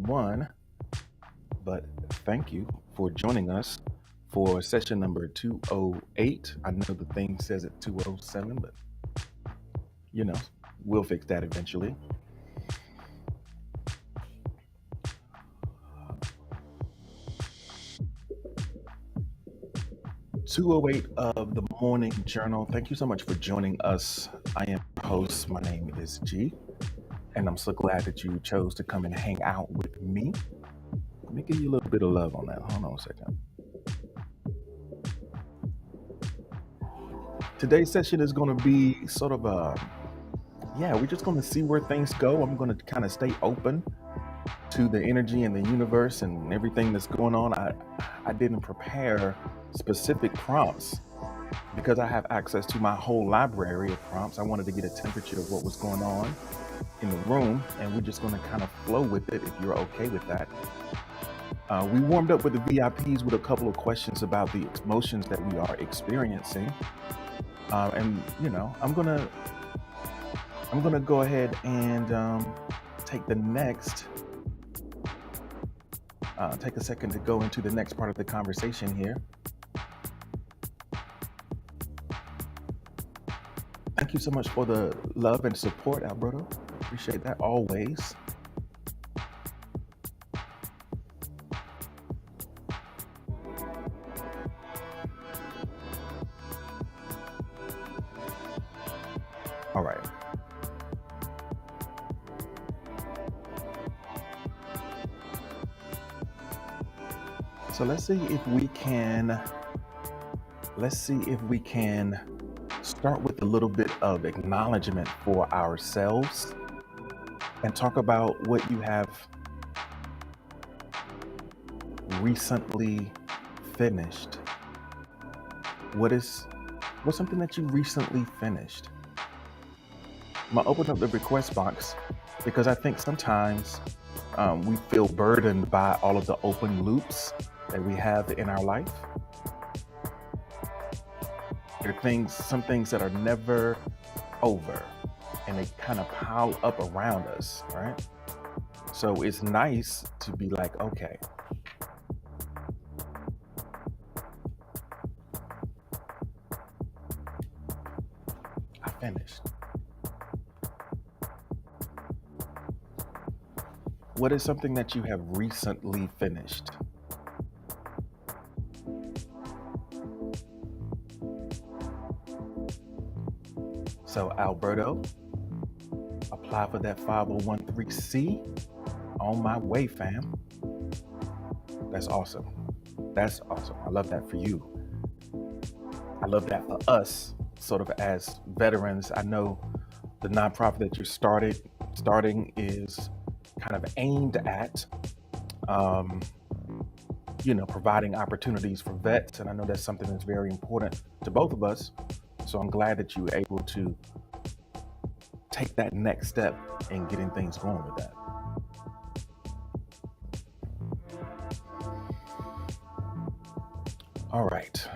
one, but thank you for joining us for session number 208. I know the thing says it 207, but you know, we'll fix that eventually. 208 of the Morning Journal. Thank you so much for joining us. I am your host. My name is G, and I'm so glad that you chose to come and hang out with me. Let me give you a little bit of love on that. Hold on a second. Today's session is going to be sort of we're just going to see where things go. I'm going to kind of stay open to the energy and the universe and everything that's going on. I didn't prepare specific prompts because I have access to my whole library of prompts. I wanted to get a temperature of what was going on in the room, and we're just going to kind of flow with it if you're okay with that. We warmed up with the VIPs with a couple of questions about the emotions that we are experiencing, and I'm gonna go ahead and take the next take a second to go into the next part of the conversation here. Thank you so much for the love and support, Alberto. Appreciate that always. All right. So let's see if we can start with a little bit of acknowledgement for ourselves and talk about what you have recently finished. What's something that you recently finished? I'm gonna open up the request box because I think sometimes we feel burdened by all of the open loops that we have in our life. There are some things that are never over, and they kind of pile up around us, right? So it's nice to be like, okay, I finished. What is something that you have recently finished? So Alberto, apply for that 501(c)(3) on my way, fam. That's awesome. That's awesome. I love that for you. I love that for us, sort of as veterans. I know the nonprofit that you're starting is kind of aimed at, um, providing opportunities for vets, and I know that's something that's very important to both of us. So I'm glad that you were able to take that next step in getting things going with that. All right.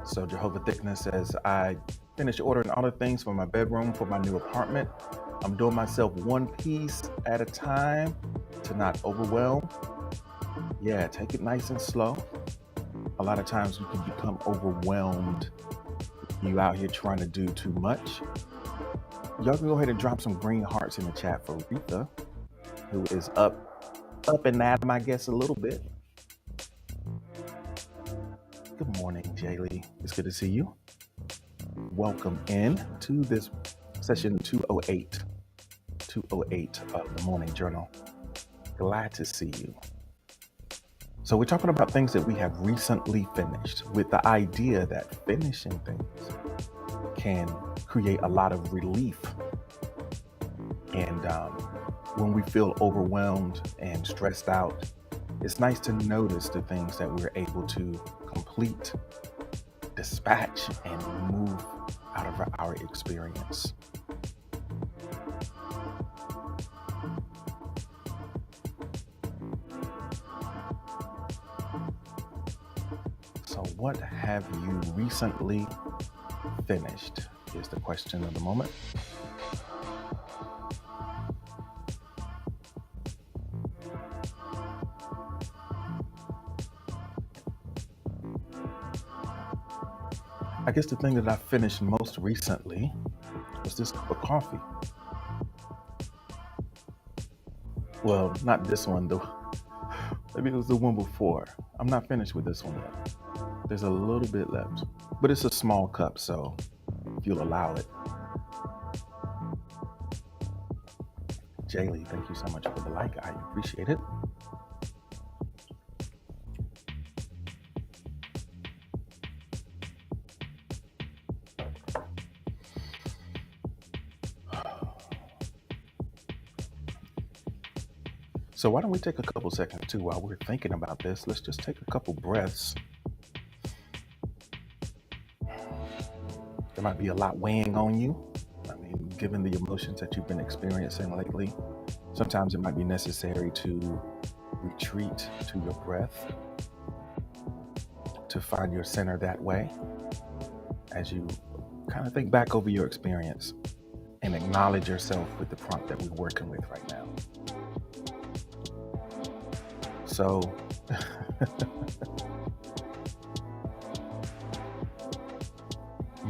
So Jehovah Thickness says, I finished ordering all the things for my bedroom for my new apartment. I'm doing myself one piece at a time to not overwhelm. Yeah, take it nice and slow. A lot of times you can become overwhelmed. You out here trying to do too much. Y'all can go ahead and drop some green hearts in the chat for Rita, who is up and at 'em, I guess, a little bit. Good morning, Jaylee. It's good to see you. Welcome in to this session 208 of the Morning Journal. Glad to see you. So we're talking about things that we have recently finished, with the idea that finishing things can create a lot of relief. And when we feel overwhelmed and stressed out, it's nice to notice the things that we're able to complete, dispatch, and move out of our experience. So what have you recently finished? is the question of the moment. I guess the thing that I finished most recently was this cup of coffee. Well, not this one though. Maybe it was the one before. I'm not finished with this one yet. There's a little bit left, but it's a small cup, so if you'll allow it. Jaylee, thank you so much for the like. I appreciate it. So why don't we take a couple seconds too while we're thinking about this? Let's just take a couple breaths. There might be a lot weighing on you. I mean, given the emotions that you've been experiencing lately, sometimes it might be necessary to retreat to your breath, to find your center that way as you kind of think back over your experience and acknowledge yourself with the prompt that we're working with right now. So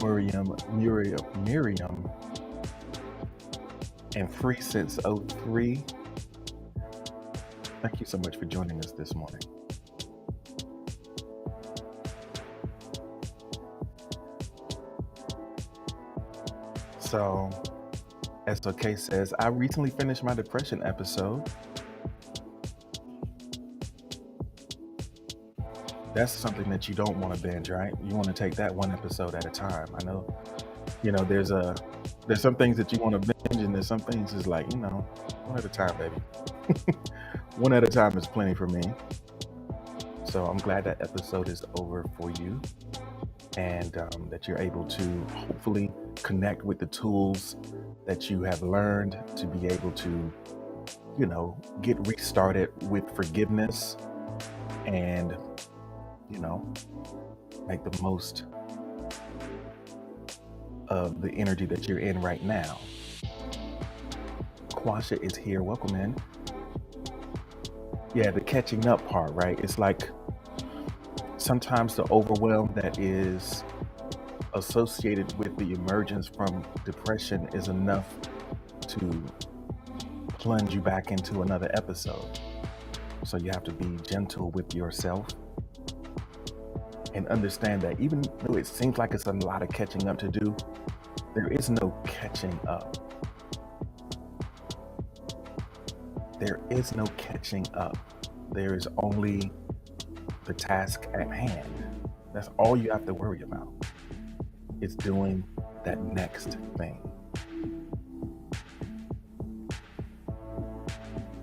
Miriam, and Free Since '03, thank you so much for joining us this morning. So, SOK says, I recently finished my depression episode. That's something that you don't want to binge, right? You want to take that one episode at a time. I know, there's some things that you want to binge, and there's some things is like, one at a time, baby. One at a time is plenty for me. So I'm glad that episode is over for you, and that you're able to hopefully connect with the tools that you have learned to be able to, get restarted with forgiveness and, make the most of the energy that you're in right now. Quasha is here. Welcome in. Yeah, the catching up part, right? It's like sometimes the overwhelm that is associated with the emergence from depression is enough to plunge you back into another episode. So you have to be gentle with yourself and understand that even though it seems like it's a lot of catching up to do, there is no catching up. There is no catching up. There is only the task at hand. That's all you have to worry about. It's doing that next thing.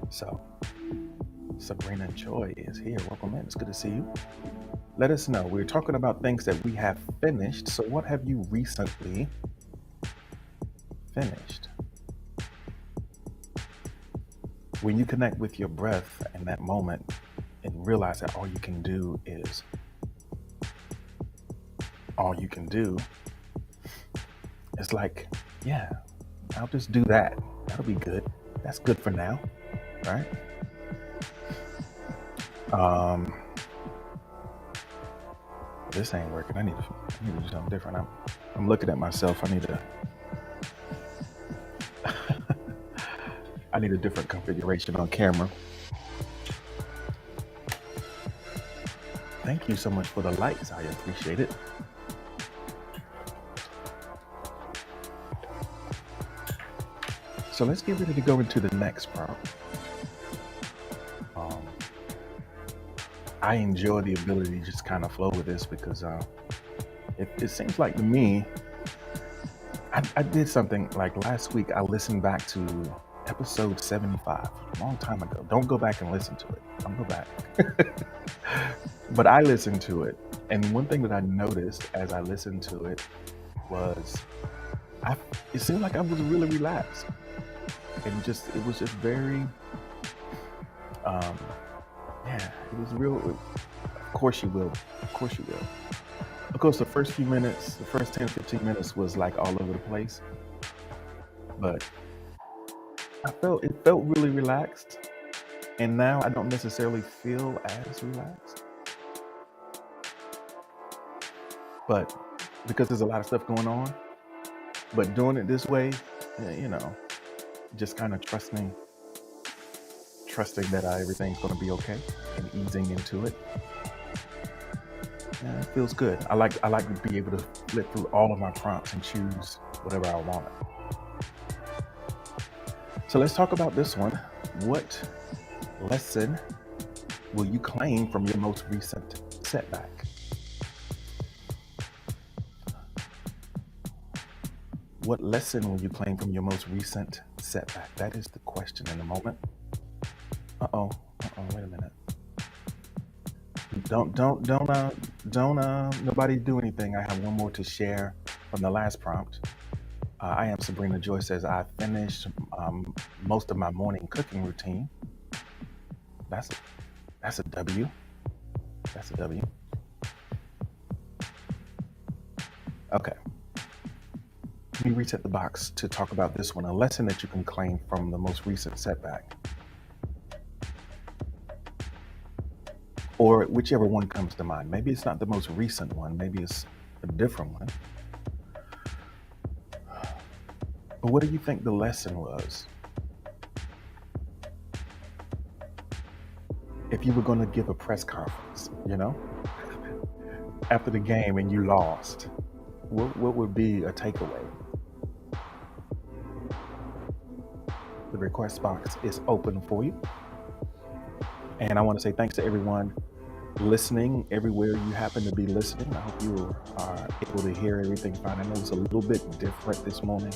So, Sabrina Joy is here. Welcome in. It's good to see you. Let us know. We're talking about things that we have finished. So what have you recently finished? When you connect with your breath in that moment and realize that all you can do, it's like, yeah, I'll just do that. That'll be good. That's good for now, right? This ain't working. I need to do something different. I'm looking at myself. I need a different configuration on camera. Thank you so much for the likes. I appreciate it. So let's get ready to go into the next prompt. I enjoy the ability to just kind of flow with this because it seems like to me, I did something like last week. I listened back to episode 75, a long time ago. Don't go back and listen to it. Don't go back. But I listened to it. And one thing that I noticed as I listened to it was it seemed like I was really relaxed. And it was just very, it was real. Of course you will. Of course, the first few minutes, the first 10, 15 minutes was like all over the place, but it felt really relaxed. And now I don't necessarily feel as relaxed, but because there's a lot of stuff going on, but doing it this way, just kind of trusting that everything's going to be okay and easing into it. Yeah, it feels good. I like to be able to flip through all of my prompts and choose whatever I want. So let's talk about this one. What lesson will you claim from your most recent setback? What lesson will you claim from your most recent setback? That is the question in the moment. Wait a minute. Don't nobody do anything. I have one more to share from the last prompt. I am Sabrina Joy says I finished most of my morning cooking routine. That's a W. That's a W. Okay. Let me reset the box to talk about this one. A lesson that you can claim from the most recent setback. Or whichever one comes to mind. Maybe it's not the most recent one. Maybe it's a different one. But what do you think the lesson was? If you were going to give a press conference, after the game and you lost, what would be a takeaway? The request box is open for you. And I want to say thanks to everyone listening everywhere you happen to be listening. I hope you are able to hear everything fine. I know it's a little bit different this morning,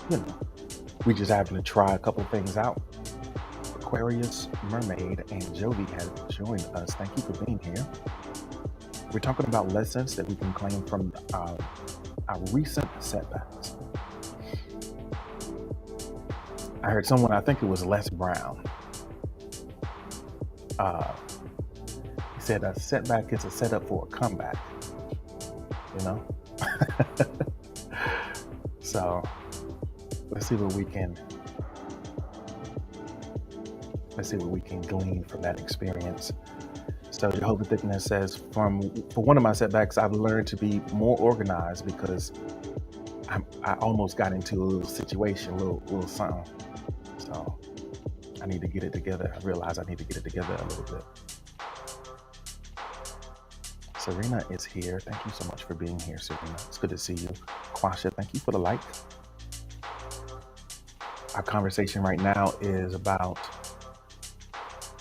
but we just having to try a couple things out. Aquarius, Mermaid, and Jovi have joined us. Thank you for being here. We're talking about lessons that we can claim from our recent setbacks. I heard someone, I think it was Les Brown, he said a setback is a setup for a comeback, So let's see what we can glean from that experience. So Jehovah Thickness says, for one of my setbacks, I've learned to be more organized because I almost got into a little situation, a little something. So I need to get it together. I realize I need to get it together a little bit. Serena is here. Thank you so much for being here, Serena. It's good to see you. Quasha, thank you for the like. Our conversation right now is about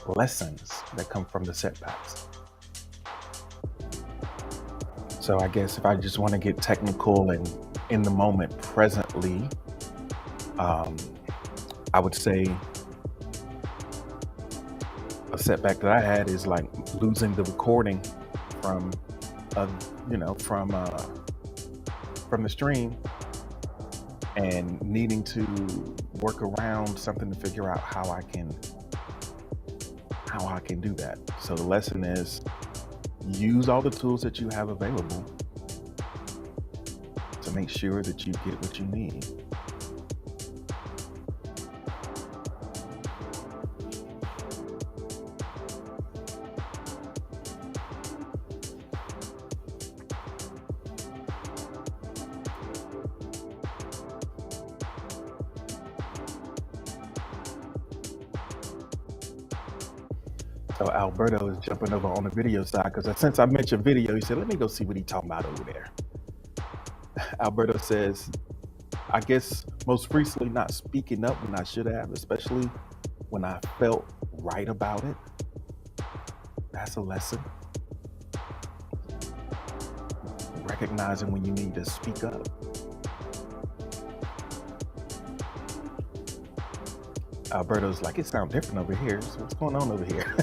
lessons that come from the setbacks. So I guess if I just want to get technical and in the moment presently, I would say a setback that I had is like losing the recording from the stream and needing to work around something to figure out how I can do that. So the lesson is use all the tools that you have available to make sure that you get what you need. So Alberto is jumping over on the video side because since I mentioned video, he said, let me go see what he's talking about over there. Alberto says, I guess most recently not speaking up when I should have, especially when I felt right about it. That's a lesson. Recognizing when you need to speak up. Alberto's like, it sounds different over here. So what's going on over here?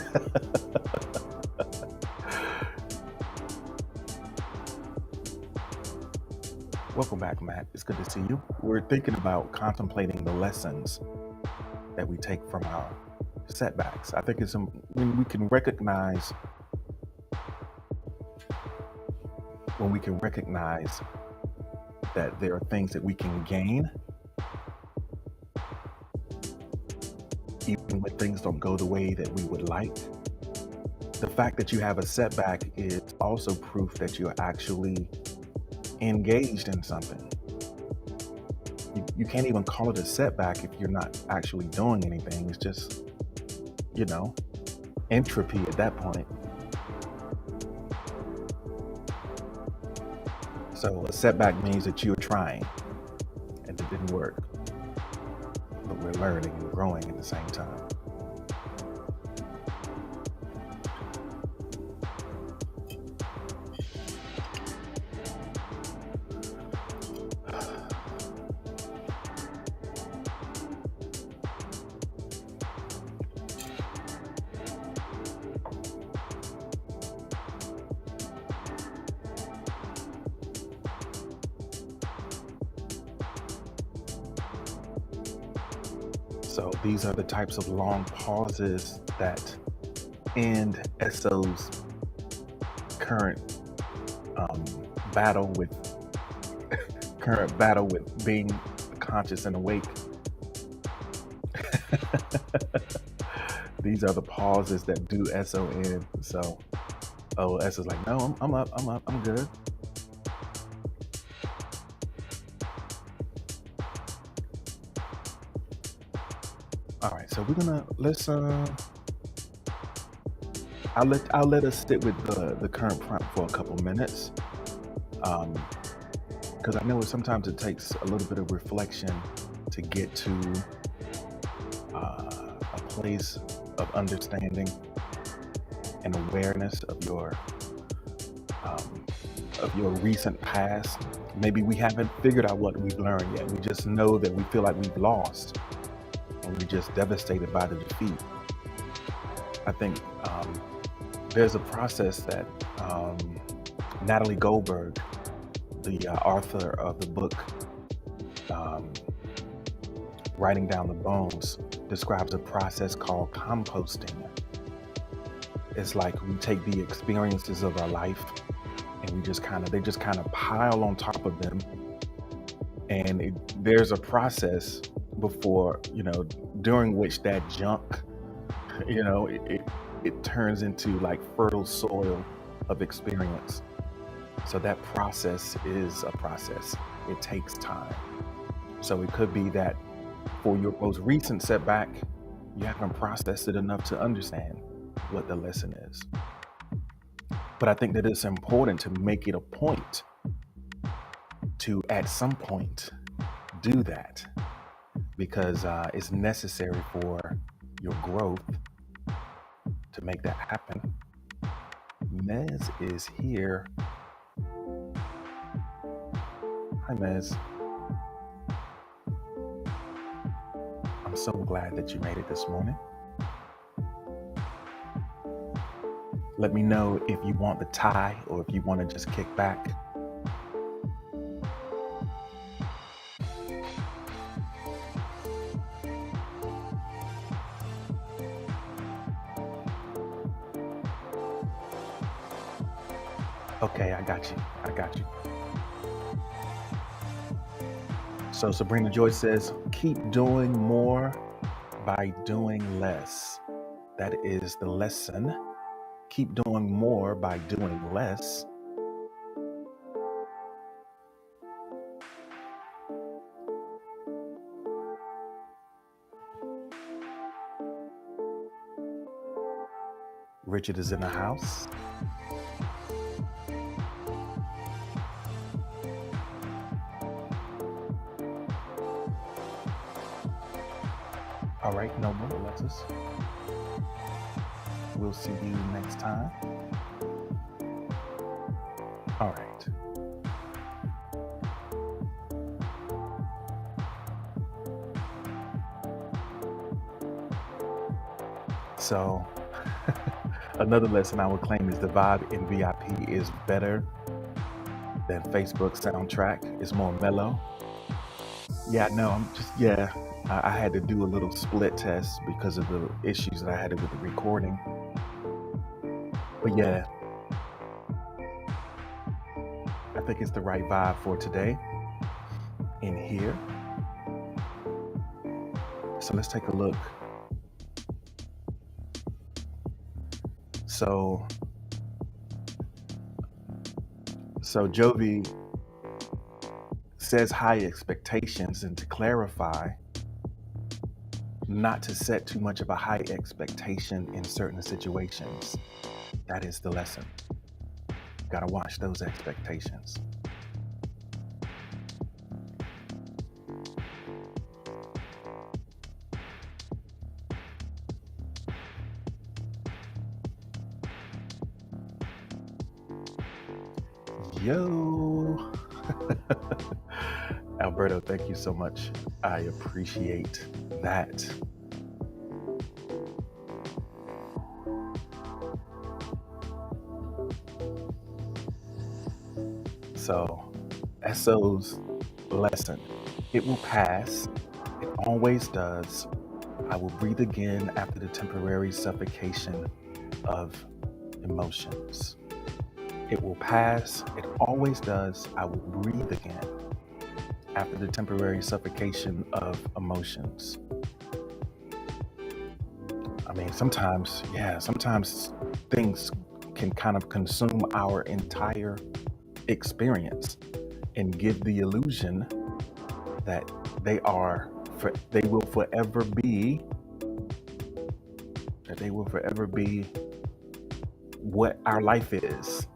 Welcome back, Matt. It's good to see you. We're thinking about contemplating the lessons that we take from our setbacks. I think it's when we can recognize when we can recognize that there are things that we can gain, even when things don't go the way that we would like. The fact that you have a setback is also proof that you're actually engaged in something. You can't even call it a setback if you're not actually doing anything. It's just, entropy at that point. So a setback means that you're trying and it didn't work. But we're learning and growing at the same time. So these are the types of long pauses that end SO's current battle with being conscious and awake. These are the pauses that do SO in. So OS is like, no, I'm up, I'm good. All right, so we're gonna I'll let us sit with the current prompt for a couple minutes, because I know sometimes it takes a little bit of reflection to get to a place of understanding and awareness of your recent past. Maybe we haven't figured out what we've learned yet. We just know that we feel like we've lost, and we're just devastated by the defeat. I think there's a process that Natalie Goldberg, the author of the book Writing Down the Bones, describes a process called composting. It's like we take the experiences of our life and they just kind of pile on top of them. And there's a process before, during which that junk, it turns into like fertile soil of experience. So that process is a process. It takes time. So it could be that for your most recent setback, you haven't processed it enough to understand what the lesson is. But I think that it's important to make it a point to, at some point, do that, because it's necessary for your growth to make that happen. Mez is here. Hi, Mez. I'm so glad that you made it this morning. Let me know if you want the tie or if you want to just kick back. Okay, I got you. So Sabrina Joyce says, keep doing more by doing less. That is the lesson. Keep doing more by doing less. Richard is in the house. All right, no more, Alexis. We'll see you next time. All right. So another lesson I would claim is the vibe in VIP is better than Facebook soundtrack. It's more mellow. Yeah, no, I had to do a little split test because of the issues that I had with the recording. But yeah, I think it's the right vibe for today in here. So let's take a look. So Jovi says high expectations, and to clarify, not to set too much of a high expectation in certain situations. That is the lesson. Gotta watch those expectations. Yo. Alberto, thank you so much. I appreciate that. So, SO's lesson. It will pass. It always does. I will breathe again after the temporary suffocation of emotions. It will pass. It always does. I will breathe again after the temporary suffocation of emotions. I mean, sometimes things can kind of consume our entire experience and give the illusion that they will forever be what our life is.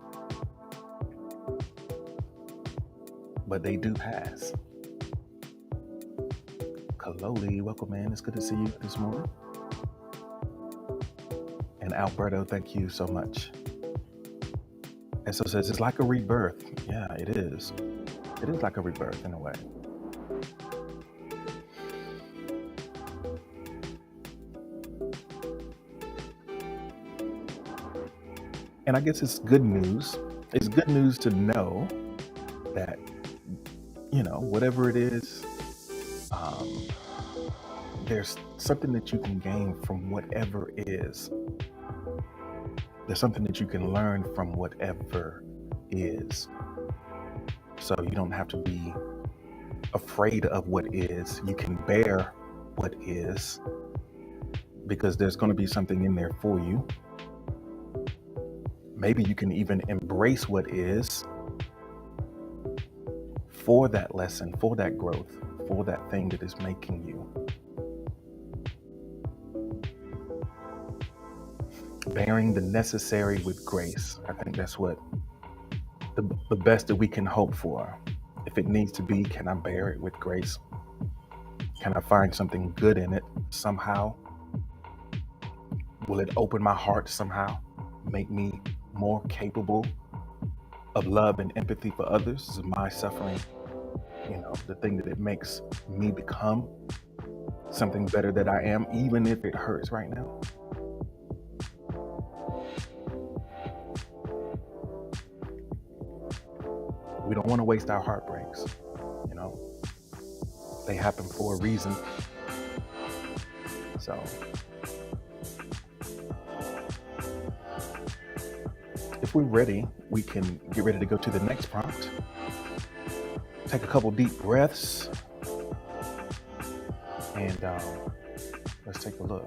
But they do pass. Kaloli, welcome in. It's good to see you this morning. And Alberto, thank you so much. And so says it's like a rebirth. Yeah, it is. It is like a rebirth in a way. And I guess it's good news. It's good news to know that, whatever it is, there's something that you can gain from whatever is. There's something that you can learn from whatever is. So you don't have to be afraid of what is. You can bear what is, because there's going to be something in there for you. Maybe you can even embrace what is for that lesson, for that growth, for that thing that is making you. Bearing the necessary with grace. I think that's what the best that we can hope for. If it needs to be, can I bear it with grace? Can I find something good in it somehow? Will it open my heart somehow? Make me more capable of love and empathy for others? Is my suffering, the thing that it makes me become something better that I am, even if it hurts right now? We don't want to waste our heartbreaks. They happen for a reason. So if we're ready, we can get ready to go to the next prompt. Take a couple deep breaths and let's take a look.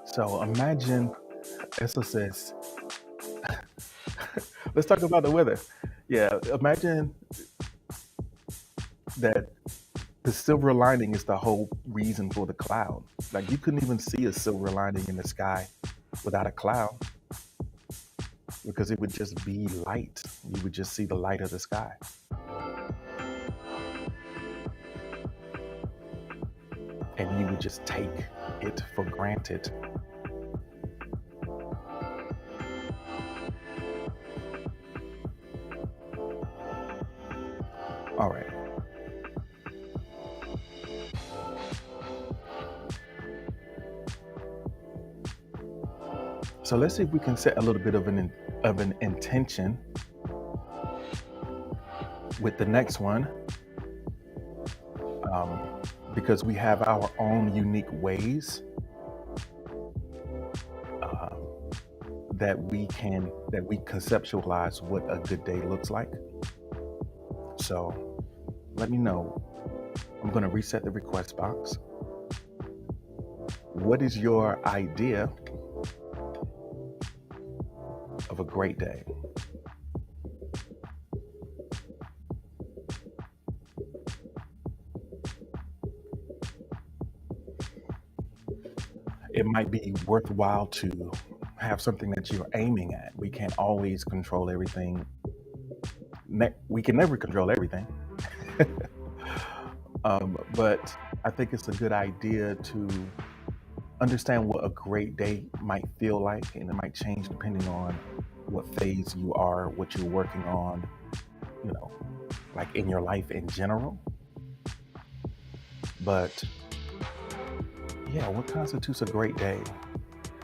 So imagine, Essa says, let's talk about the weather. Yeah, imagine that the silver lining is the whole reason for the cloud. Like, you couldn't even see a silver lining in the sky without a cloud, because it would just be light. You would just see the light of the sky. And you would just take it for granted. All right. So let's see if we can set a little bit of an intention with the next one, because we have our own unique ways uh, that we conceptualize what a good day looks like. So let me know. I'm going to reset the request box. What is your idea of a great day? It might be worthwhile to have something that you're aiming at. We can't always control everything. We can never control everything. But I think it's a good idea to understand what a great day might feel like, and it might change depending on what phase you are, what you're working on, you know, like in your life in general. But yeah, what constitutes a great day?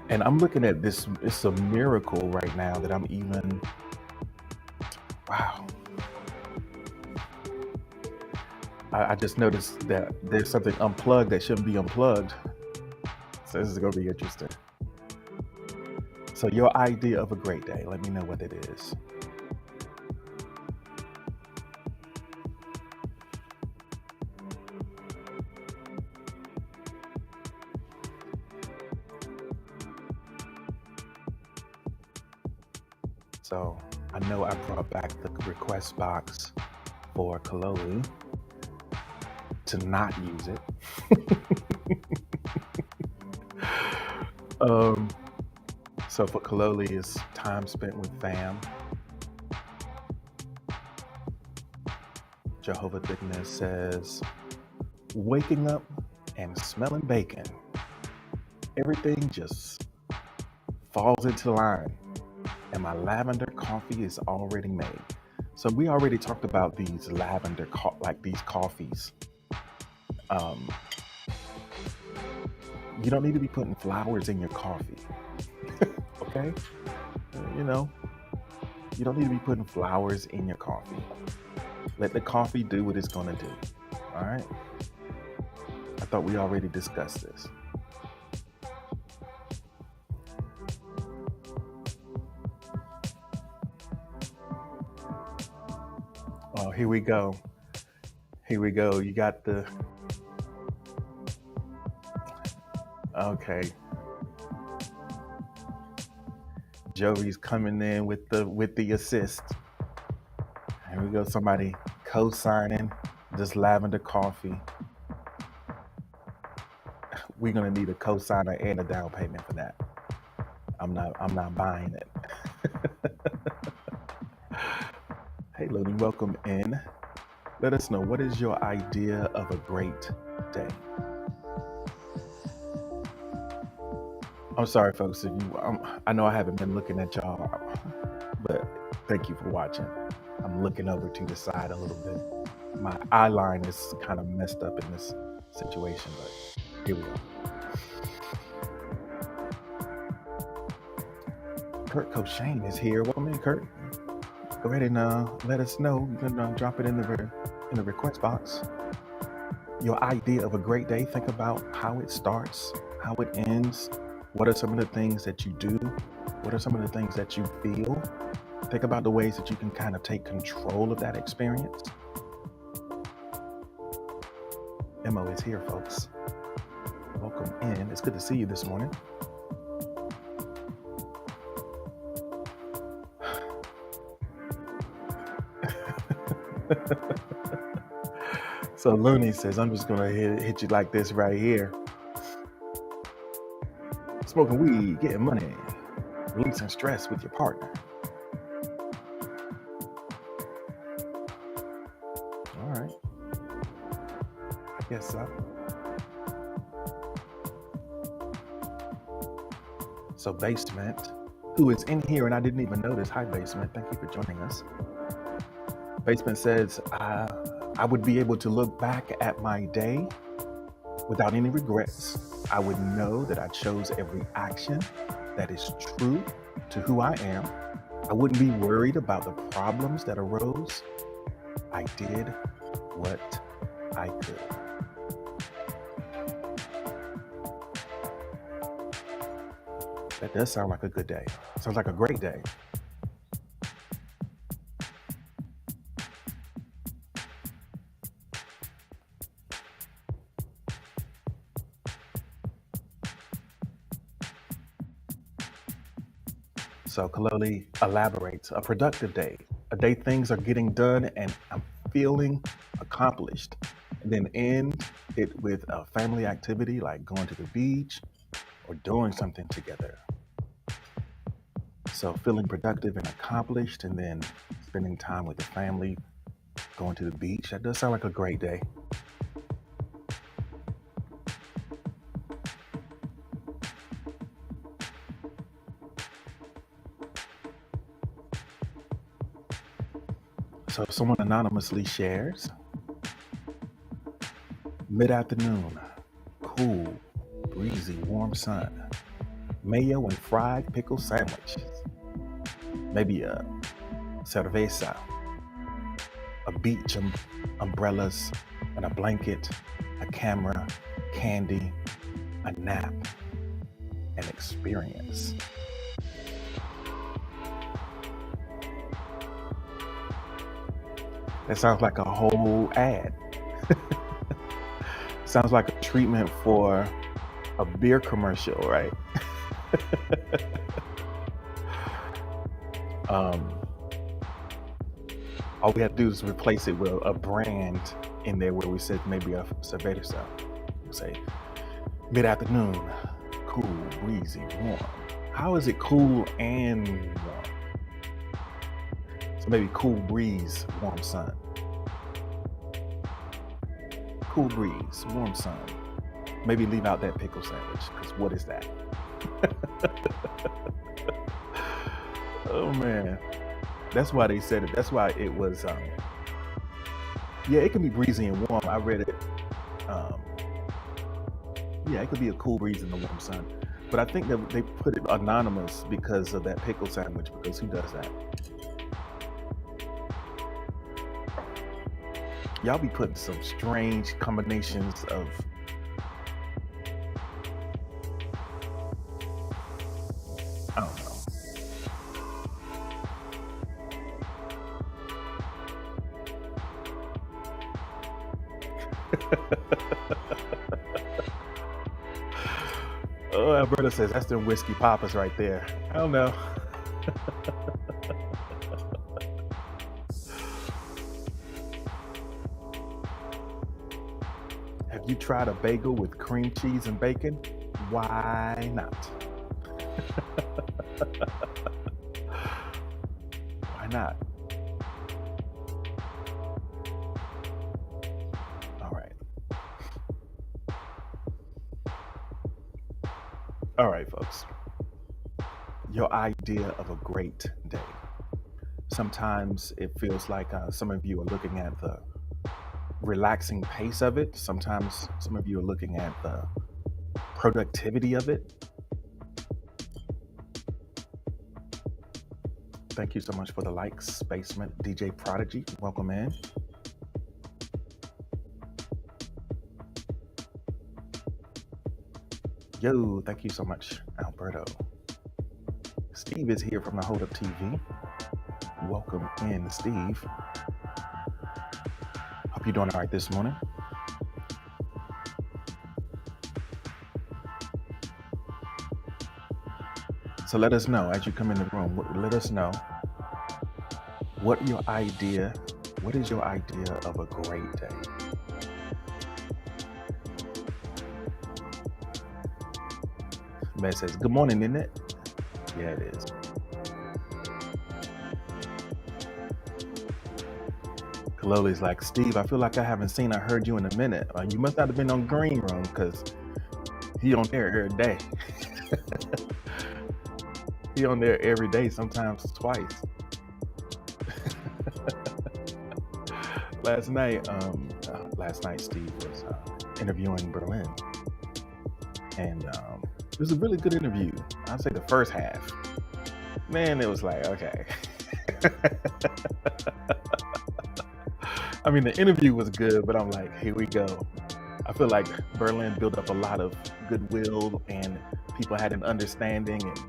And I'm looking at this, it's a miracle right now that I'm even, wow. I just noticed that there's something unplugged that shouldn't be unplugged. So this is going to be interesting. So your idea of a great day, let me know what it is. So I know I brought back the request box for Kaloli to not use it. So for Kaloli, it's time spent with fam. Jehovah Thickness says, waking up and smelling bacon. Everything just falls into line, and my lavender coffee is already made. So we already talked about these lavender, like these coffees. You don't need to be putting flowers in your coffee. Okay? You know, you don't need to be putting flowers in your coffee. Let the coffee do what it's going to do. All right? I thought we already discussed this. Oh, here we go. Here we go. You got the... Okay. Joey's coming in with the assist. Here we go. Somebody co-signing this lavender coffee. We're gonna need a co-signer and a down payment for that. I'm not buying it. Hey Looney, welcome in. Let us know, what is your idea of a great day? I'm sorry, folks. If you, I know I haven't been looking at y'all, but thank you for watching. I'm looking over to the side a little bit. My eye line is kind of messed up in this situation, but here we go. Kurt Cochane is here. Welcome in, Kurt. Go ahead and let us know. You can drop it in the request box. Your idea of a great day. Think about how it starts, how it ends. What are some of the things that you do? What are some of the things that you feel? Think about the ways that you can kind of take control of that experience. Mo is here, folks. Welcome in. It's good to see you this morning. So Looney says, I'm just gonna hit you like this right here. Smoking weed, getting money, releasing stress with your partner. All right. I guess so. So Basement, who is in here and I didn't even notice. Hi Basement, thank you for joining us. Basement says, I would be able to look back at my day without any regrets. I would know that I chose every action that is true to who I am. I wouldn't be worried about the problems that arose. I did what I could. That does sound like a good day. Sounds like a great day. So Kaloli elaborates a productive day, a day things are getting done and I'm feeling accomplished. And then end it with a family activity like going to the beach or doing something together. So feeling productive and accomplished and then spending time with the family, going to the beach. That does sound like a great day. So someone anonymously shares mid-afternoon, cool, breezy, warm sun, mayo and fried pickle sandwiches, maybe a cerveza, a beach, umbrellas, and a blanket, a camera, candy, a nap, an experience. That sounds like a whole ad. Sounds like a treatment for a beer commercial, right? All we have to do is replace it with a brand in there where we said maybe a cerveza. We'll say mid-afternoon, cool, breezy, warm. How is it cool and warm? So maybe cool breeze, warm sun. Cool breeze, warm sun. Maybe leave out that pickle sandwich, because what is that? Oh man. That's why they said it. That's why it was, yeah, it can be breezy and warm. I read it. Yeah, it could be a cool breeze in the warm sun. But I think that they put it anonymous because of that pickle sandwich, because who does that? Y'all be putting some strange combinations of I don't know. Oh, Alberta says that's them whiskey poppers right there. I don't know. Have you tried a bagel with cream cheese and bacon? Why not? Why not? All right. All right, folks. Your idea of a great day. Sometimes it feels like some of you are looking at the relaxing pace of it. Sometimes some of you are looking at the productivity of it. Thank you so much for the likes, Basement DJ Prodigy. Welcome in. Yo, thank you so much, Alberto. Steve is here from the Hold Up TV. Welcome in, Steve. Hope you're doing all right this morning. So let us know as you come in the room. Let us know what is your idea of a great day? Matt says, good morning, isn't it? Yeah, it is. Kaloli's like, Steve, I feel like I haven't seen or heard you in a minute. You must not have been on Green Room because he on there every day. He on there every day, sometimes twice. Last night, Steve was interviewing Berlin, and it was a really good interview. I'd say the first half, man, it was like, okay. I mean, the interview was good, but I'm like, here we go. I feel like Berlin built up a lot of goodwill and people had an understanding. And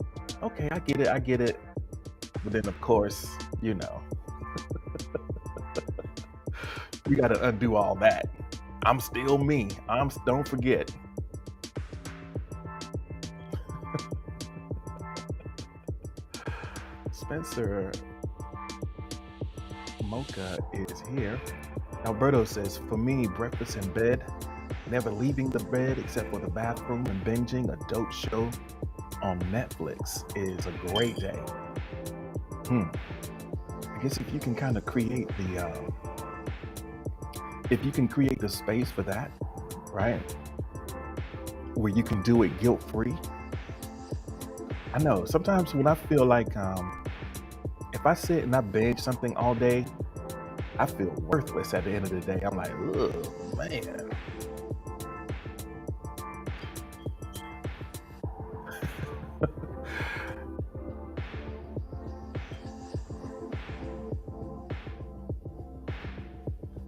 okay, I get it. But then, of course, you know, we got to undo all that. I'm still me. Don't forget. Spencer Mocha is here. Alberto says, for me, breakfast in bed, never leaving the bed except for the bathroom and binging a dope show on Netflix is a great day. I guess if you can kind of create the space for that, right? Where you can do it guilt-free. I know sometimes when I feel like if I sit and I binge something all day, I feel worthless at the end of the day. I'm like, ugh, man.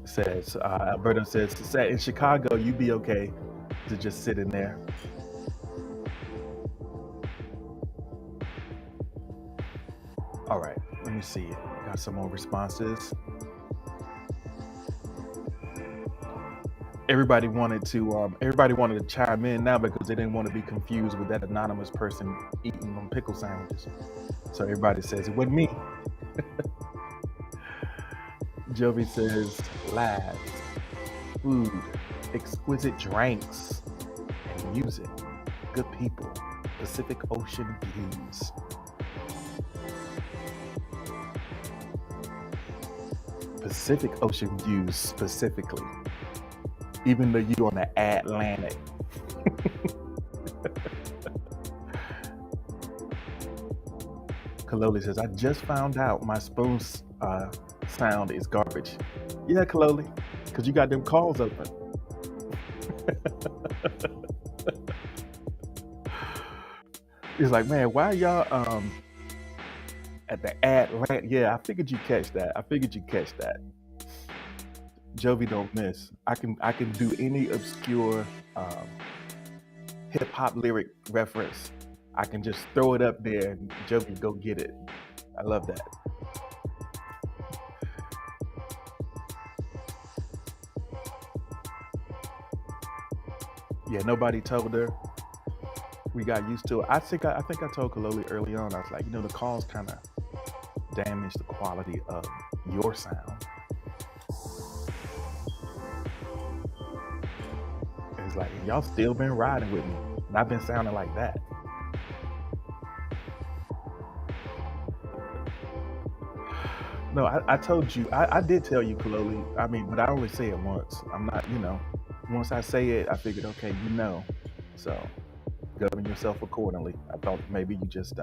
Says Alberto says, in Chicago, you'd be okay to just sit in there. All right, let me see. Got some more responses. Everybody wanted to chime in now because they didn't want to be confused with that anonymous person eating them pickle sandwiches. So everybody says it wasn't me. Jovi says laughs, food, exquisite drinks, and music, good people, Pacific Ocean views. Pacific Ocean views specifically, even though you're on the Atlantic. Kaloli says, I just found out my spoon's sound is garbage. Yeah, Kaloli, because you got them calls open. It's like, man, why y'all at the Atlantic? Yeah, I figured you catch that. Jovi don't miss. I can do any obscure hip hop lyric reference. I can just throw it up there and Jovi go get it. I love that. Yeah, nobody told her. We got used to it. I think I told Kaloli early on. I was like, the calls kind of damage the quality of your sound. It's like y'all still been riding with me, and I've been sounding like that. No, I told you. I did tell you, Kaloli. I mean, but I only say it once. I'm not, once I say it, I figured, okay, so govern yourself accordingly. I thought maybe you just,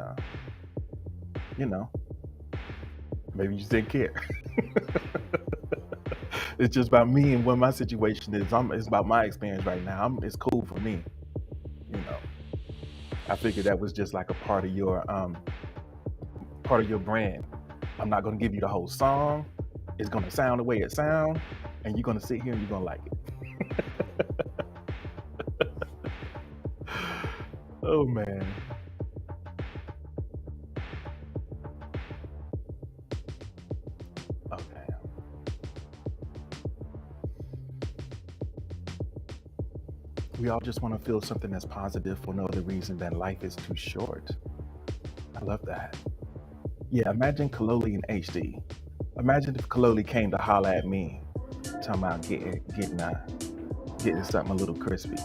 maybe you just didn't care. It's just about me and what my situation is. It's about my experience right now. It's cool for me. I figured that was just like a part of your brand. I'm not going to give you the whole song. It's going to sound the way it sounds, and you're going to sit here and you're going to like it. Oh, man. Okay. We all just want to feel something that's positive for no other reason than life is too short. I love that. Yeah, imagine Kaloli in HD. Imagine if Kaloli came to holler at me, talking about getting something a little crispy.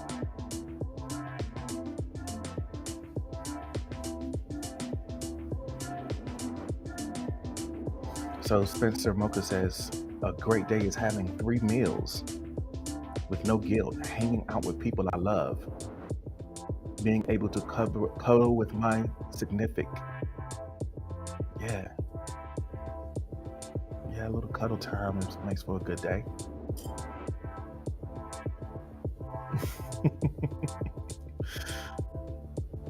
So Spencer Mocha says, a great day is having 3 meals with no guilt, hanging out with people I love, being able to cuddle with my significant. Yeah, a little cuddle time makes for a good day.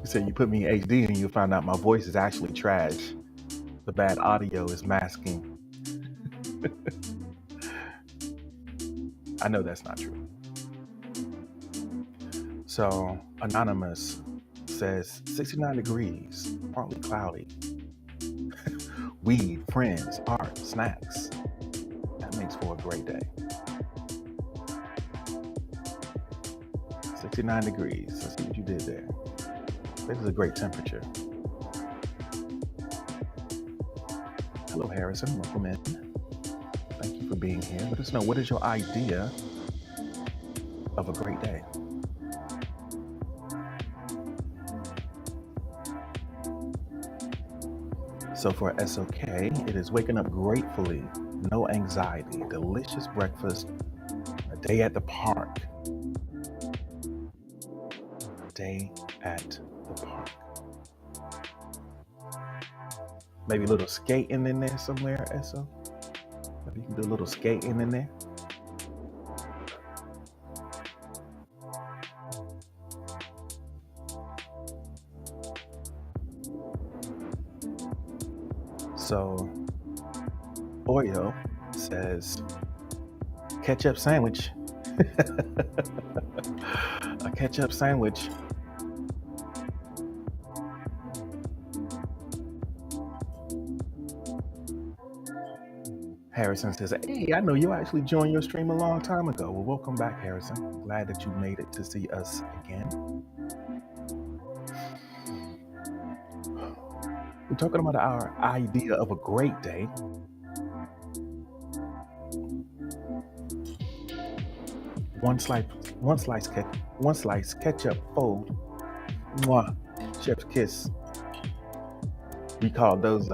You say you put me in HD and you find out my voice is actually trash. The bad audio is masking. I know that's not true. So Anonymous says 69 degrees, partly cloudy. Weed, friends, art, snacks. That makes for a great day. 69 degrees. Let's see what you did there. This is a great temperature. Hello, Harrison. Welcome in. Thank you for being here. Let us know, what is your idea of a great day? So for SOK, it is waking up gratefully, no anxiety, delicious breakfast, a day at the park. A day at the park. Maybe a little skating in there somewhere, SO. Maybe you can do a little skating in there. So Oreo says ketchup sandwich. A ketchup sandwich. Harrison says, hey, I know you actually joined your stream a long time ago. Well, welcome back, Harrison. Glad that you made it to see us again. We're talking about our idea of a great day. One slice ketchup fold. Mwah. Chef's kiss. We call those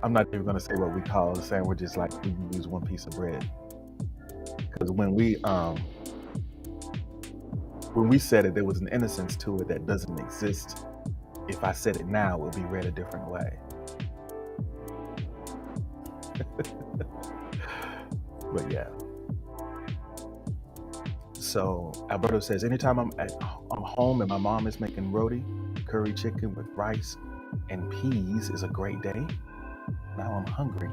I'm not even gonna say what we call the sandwiches, like we use one piece of bread. Because when we said it, there was an innocence to it that doesn't exist. If I said it now, it will be read a different way. But yeah. So Alberto says, anytime I'm home and my mom is making roti, curry chicken with rice and peas is a great day. Now I'm hungry.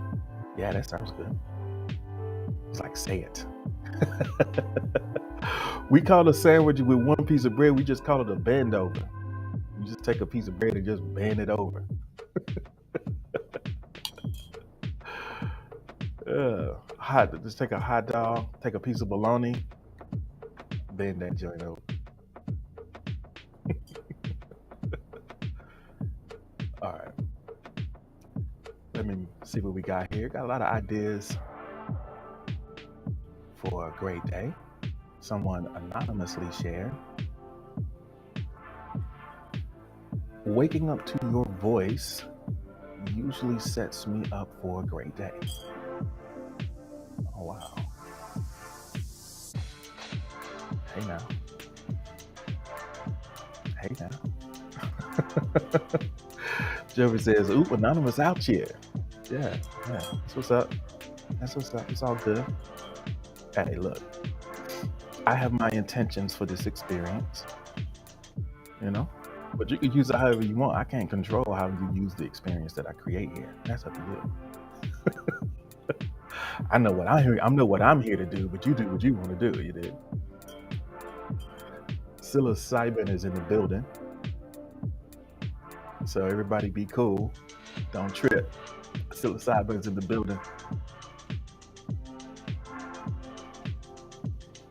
Yeah, that sounds good. It's like, say it. We call a sandwich with one piece of bread, we just call it a bend over. You just take a piece of bread and just bend it over. Just take a hot dog, take a piece of bologna, bend that joint over. All right. Let me see what we got here. Got a lot of ideas for a great day. Someone anonymously shared. Waking up to your voice usually sets me up for a great day. Oh, wow. Hey now. Hey now. Jeffrey says, oop, anonymous out here. Yeah. That's what's up. It's all good. Hey, look. I have my intentions for this experience. But you can use it however you want. I can't control how you use the experience that I create here. That's up to you. I know what I'm here to do, but you do what you want to do. You did. Psilocybin is in the building. So everybody be cool. Don't trip. Psilocybin is in the building.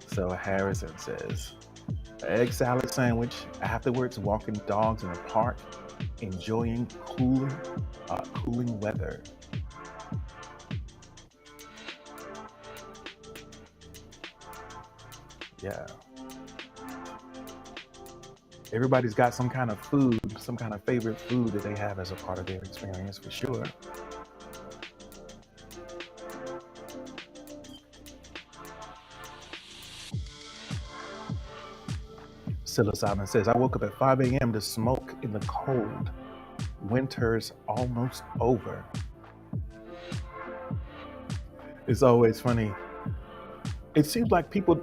So Harrison says, egg salad sandwich, afterwards walking dogs in a park, enjoying cooling weather. Yeah. Everybody's got some kind of food, some kind of favorite food that they have as a part of their experience, for sure. Psilocybin says, I woke up at 5 a.m. to smoke in the cold. Winter's almost over. It's always funny. It seems like people,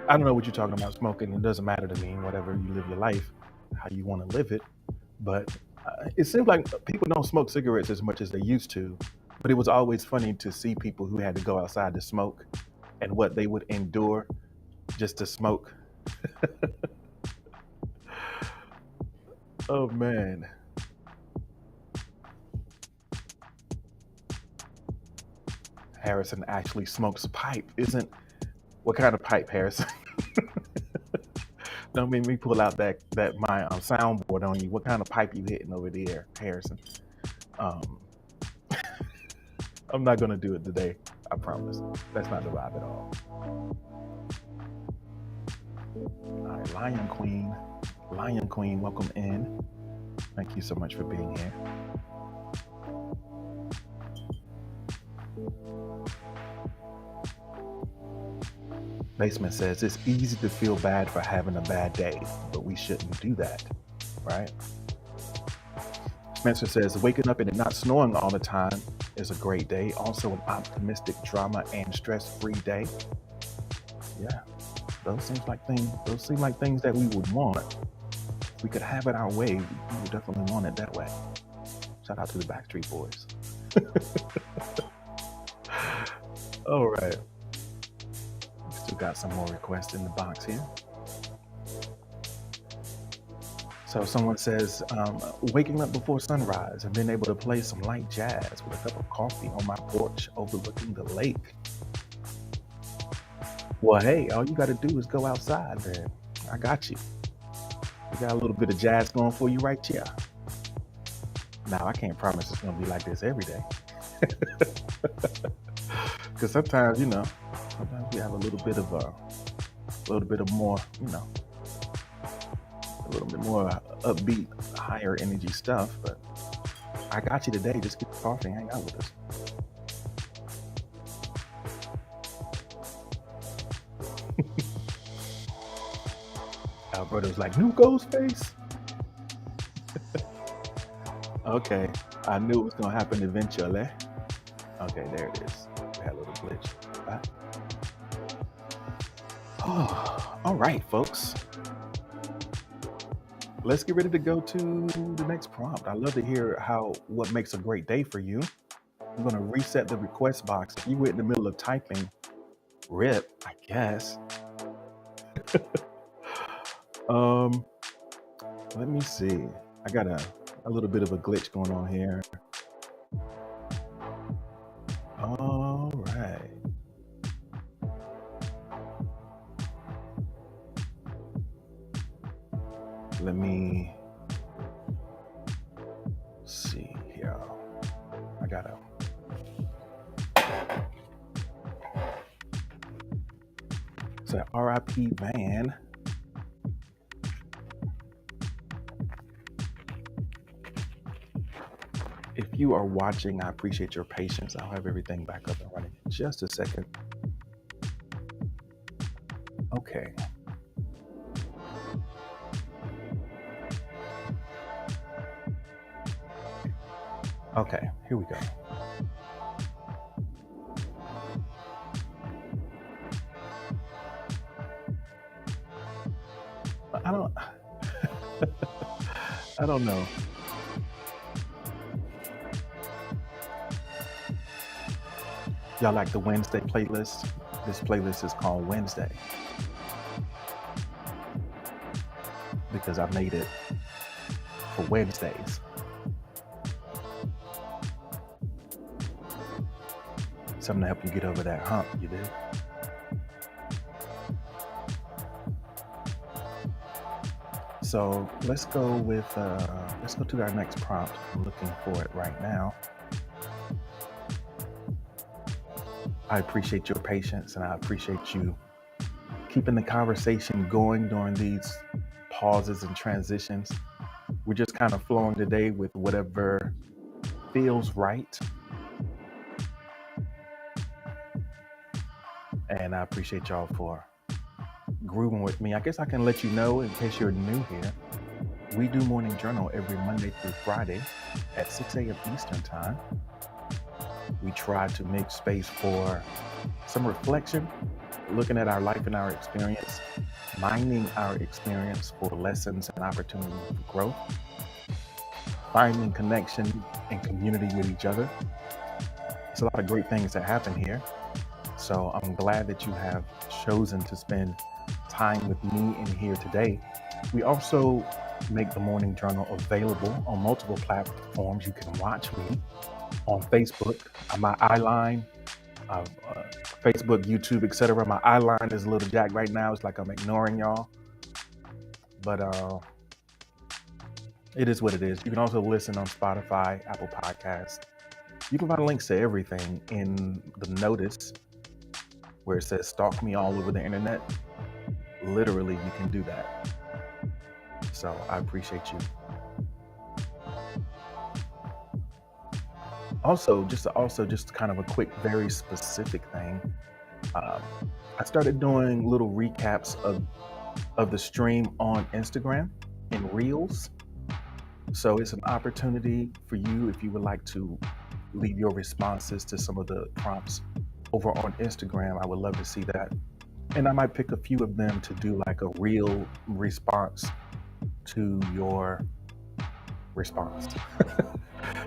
I don't know what you're talking about smoking. It doesn't matter to me, whatever you live your life, how you want to live it. But it seems like people don't smoke cigarettes as much as they used to. But it was always funny to see people who had to go outside to smoke and what they would endure just to smoke. Oh man. Harrison actually smokes pipe. Isn't what kind of pipe, Harrison? Don't make me pull out that my soundboard on you. What kind of pipe you hitting over there, Harrison? Um, I'm not gonna do it today. I promise. That's not the vibe at all. All right, Lion Queen, welcome in. Thank you so much for being here. Basement says it's easy to feel bad for having a bad day, but we shouldn't do that, right? Spencer says waking up and it not snowing all the time is a great day. Also an optimistic, drama and stress-free day. Yeah, those seem like things that we would want. If we could have it our way, we would definitely want it that way. Shout out to the Backstreet Boys. All right. Still got some more requests in the box here. So someone says, waking up before sunrise and being able to play some light jazz with a cup of coffee on my porch overlooking the lake. Well, hey, all you got to do is go outside, man. I got you. We got a little bit of jazz going for you right here. Now, I can't promise it's going to be like this every day. Because sometimes, sometimes we have a little bit more, a little bit more upbeat, higher energy stuff. But I got you today. Just get the coffee and hang out with us. Alberto's like, new Ghostface. Okay, I knew it was going to happen eventually. Okay, there it is. We had a little glitch. Right. Oh, all right, folks. Let's get ready to go to the next prompt. I'd love to hear what makes a great day for you. I'm going to reset the request box. If you were in the middle of typing, rip, I guess. Let me see. I got a little bit of a glitch going on here. All right. Let me see here. I gotta. So R.I.P. Van. If you are watching, I appreciate your patience. I'll have everything back up and running in just a second. Okay. Okay, here we go. I don't know. Y'all like the Wednesday playlist? This playlist is called Wednesday because I made it for Wednesdays. Something to help you get over that hump, you did. So let's go to our next prompt. I'm looking for it right now. I appreciate your patience and I appreciate you keeping the conversation going during these pauses and transitions. We're just kind of flowing today with whatever feels right. And I appreciate y'all for grooving with me. I guess I can let you know, in case you're new here, we do Morning Journal every Monday through Friday at 6 a.m. Eastern Time. We try to make space for some reflection, looking at our life and our experience, mining our experience for lessons and opportunities for growth, finding connection and community with each other, It's a lot of great things that happen here. So I'm glad that you have chosen to spend time with me in here today. We also make the Morning Journal available on multiple platforms. You can watch me on Facebook, on my eyeline, uh, uh, Facebook, YouTube, etc. My eyeline is a little jacked right now. It's like I'm ignoring y'all, but it is what it is. You can also listen on Spotify, Apple Podcasts. You can find links to everything in the notice where it says stalk me all over the internet. Literally, you can do that. So I appreciate you. Also, just kind of a quick, very specific thing. I started doing little recaps of the stream on Instagram in Reels. So it's an opportunity for you if you would like to leave your responses to some of the prompts over on Instagram. I would love to see that. And I might pick a few of them to do like a real response to your response.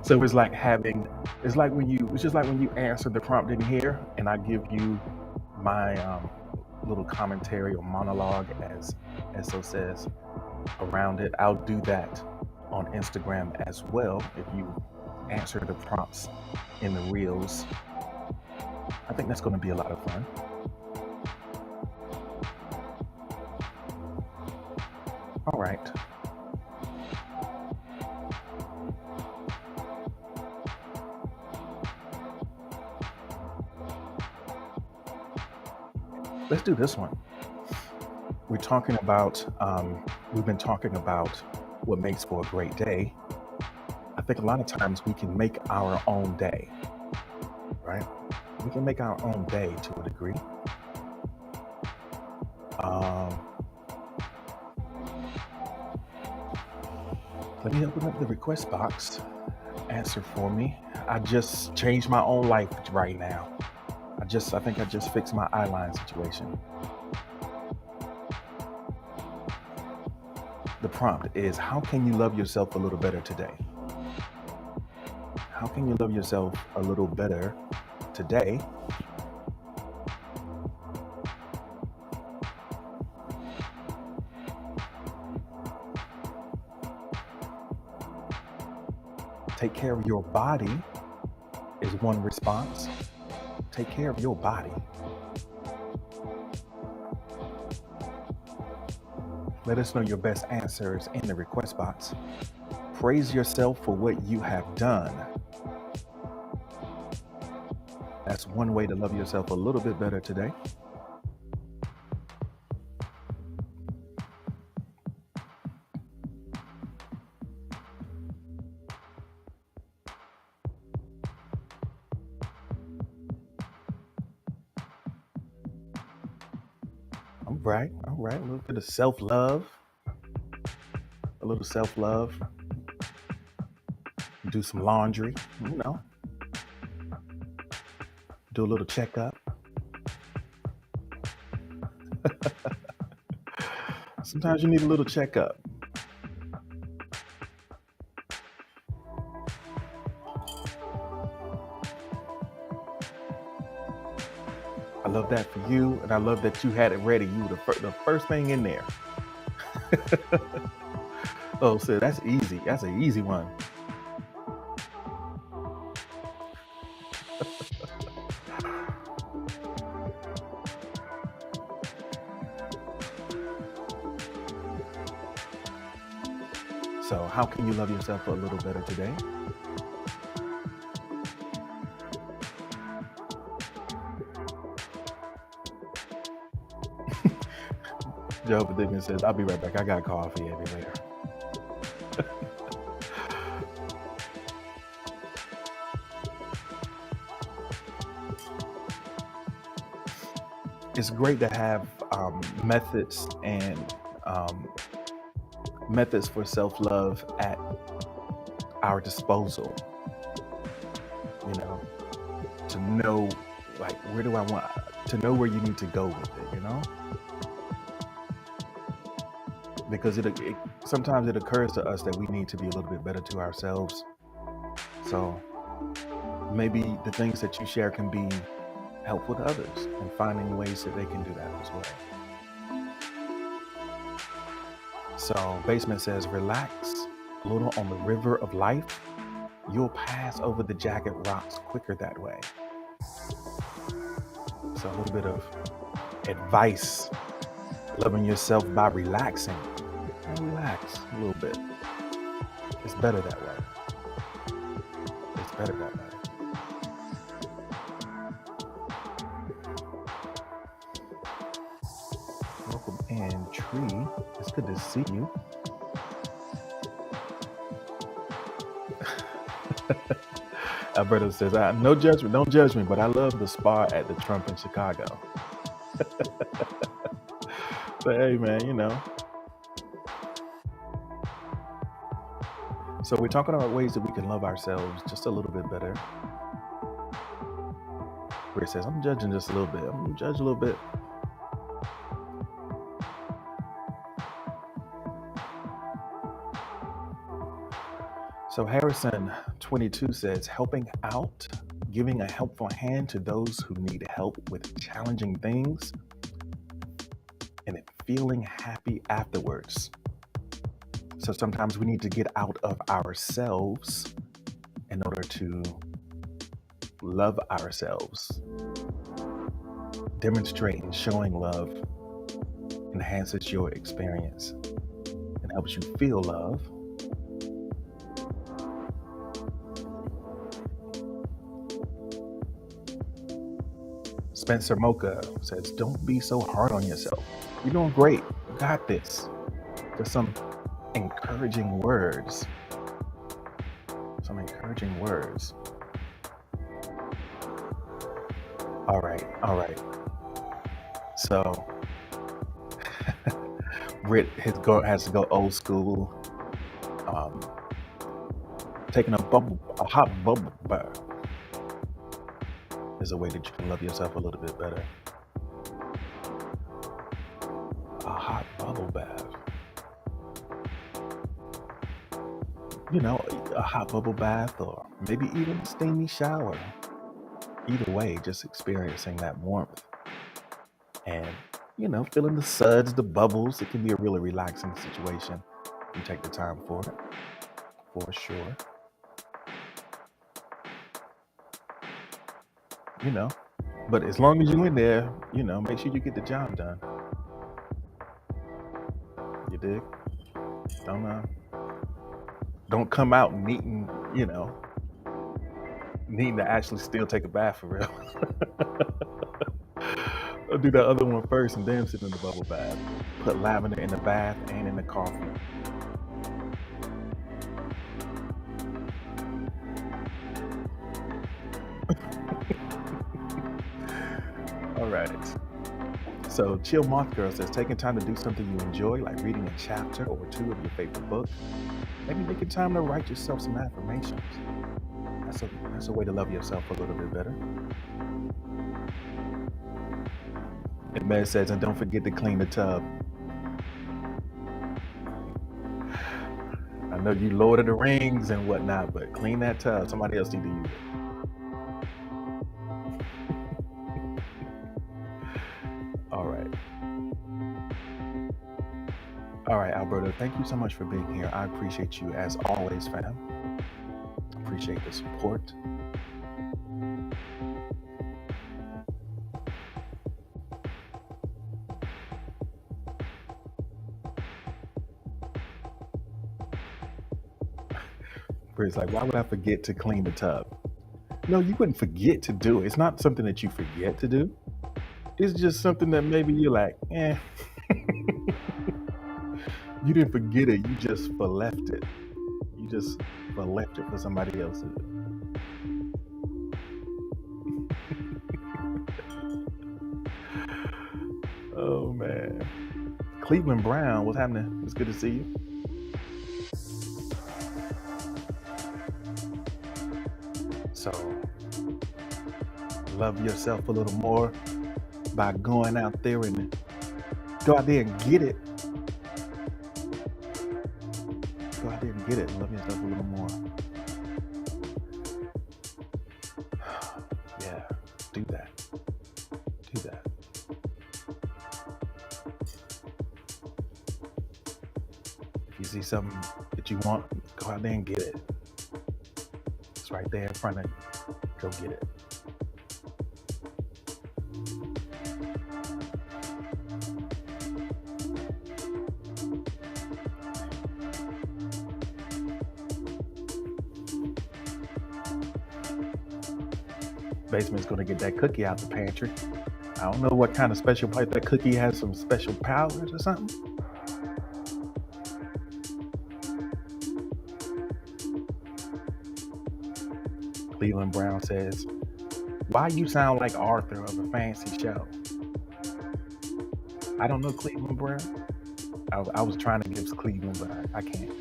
So it's just like when you answer the prompt in here and I give you my little commentary or monologue, as so says, around it. I'll do that on Instagram as well if you answer the prompts in the reels. I think that's going to be a lot of fun. All right. Let's do this one. We've been talking about what makes for a great day. I think a lot of times we can make our own day, right? We can make our own day to a degree. Let me open up the request box. Answer for me. I just changed my own life right now. I think I just fixed my eyeline situation. The prompt is, how can you love yourself a little better today? How can you love yourself a little better today? Take care of your body is one response. Take care of your body. Let us know your best answers in the request box. Praise yourself for what you have done. That's one way to love yourself a little bit better today. All right. A little bit of self-love. Do some laundry, do a little checkup. Sometimes you need a little checkup. I love that for you, and I love that you had it ready. You were the first thing in there. Oh, so that's easy. That's an easy one. So how can you love yourself a little better today? Jehovah Dickman says, I'll be right back. I got coffee everywhere. It's great to have methods and methods for self-love at our disposal, to know, like, where do I want to know where you need to go with it, because sometimes it occurs to us that we need to be a little bit better to ourselves. So maybe the things that you share can be helpful to others and finding ways that they can do that as well. So Basement says, relax a little on the river of life. You'll pass over the jagged rocks quicker that way. So a little bit of advice, loving yourself by relaxing. And relax a little bit. It's better that way. It's better that way. Welcome in, Tree. It's good to see you. Alberto says, no judgment, don't judge me, but I love the spa at the Trump in Chicago. But hey, man, you know. So we're talking about ways that we can love ourselves just a little bit better. Where it says, I'm judging just a little bit. I'm going to judge a little bit. So Harrison 22 says, helping out, giving a helpful hand to those who need help with challenging things, and feeling happy afterwards. So sometimes we need to get out of ourselves in order to love ourselves. Demonstrating, showing love enhances your experience and helps you feel love. Spencer Mocha says, don't be so hard on yourself. You're doing great. You got this. There's some encouraging words. Some encouraging words. All right. So, Britt has to go old school. Taking a hot bubble bath is a way that you can love yourself a little bit better. A hot bubble bath. You know, a hot bubble bath or maybe even a steamy shower. Either way, just experiencing that warmth and, you know, feeling the suds, the bubbles. It can be a really relaxing situation if you take the time for it, for sure. You know, but as long as you're in there, you know, make sure you get the job done. You dig? Don't come out needing, you know, needing to actually still take a bath for real. I'll do that other one first and then sit in the bubble bath. Put lavender in the bath and in the coffee. All right. So Chill Moth Girl says, taking time to do something you enjoy, like reading a chapter or two of your favorite book. Maybe making time to write yourself some affirmations. That's a way to love yourself a little bit better. And Med says, and don't forget to clean the tub. I know you Lord of the Rings and whatnot, but clean that tub. Somebody else need to use it. All right, Alberto, thank you so much for being here. I appreciate you as always, fam. Appreciate the support. It's like, why would I forget to clean the tub? No, you wouldn't forget to do it. It's not something that you forget to do. It's just something that maybe you're like, You didn't forget it. You just left it. You just left it for somebody else to do. Oh, man. Cleveland Brown, what's happening? It's good to see you. So, love yourself a little more by going out there and go out there and get it. Go out there and get it and love yourself a little more. see something that you want, go out there and get it. It's right there in front of you. Go get it. Basement's gonna get that cookie out the pantry. I don't know what kind of special part that cookie has, some special powers or something. Cleveland Brown says, why you sound like Arthur of a fancy show? I don't know Cleveland Brown. I was trying to give Cleveland, but I can't.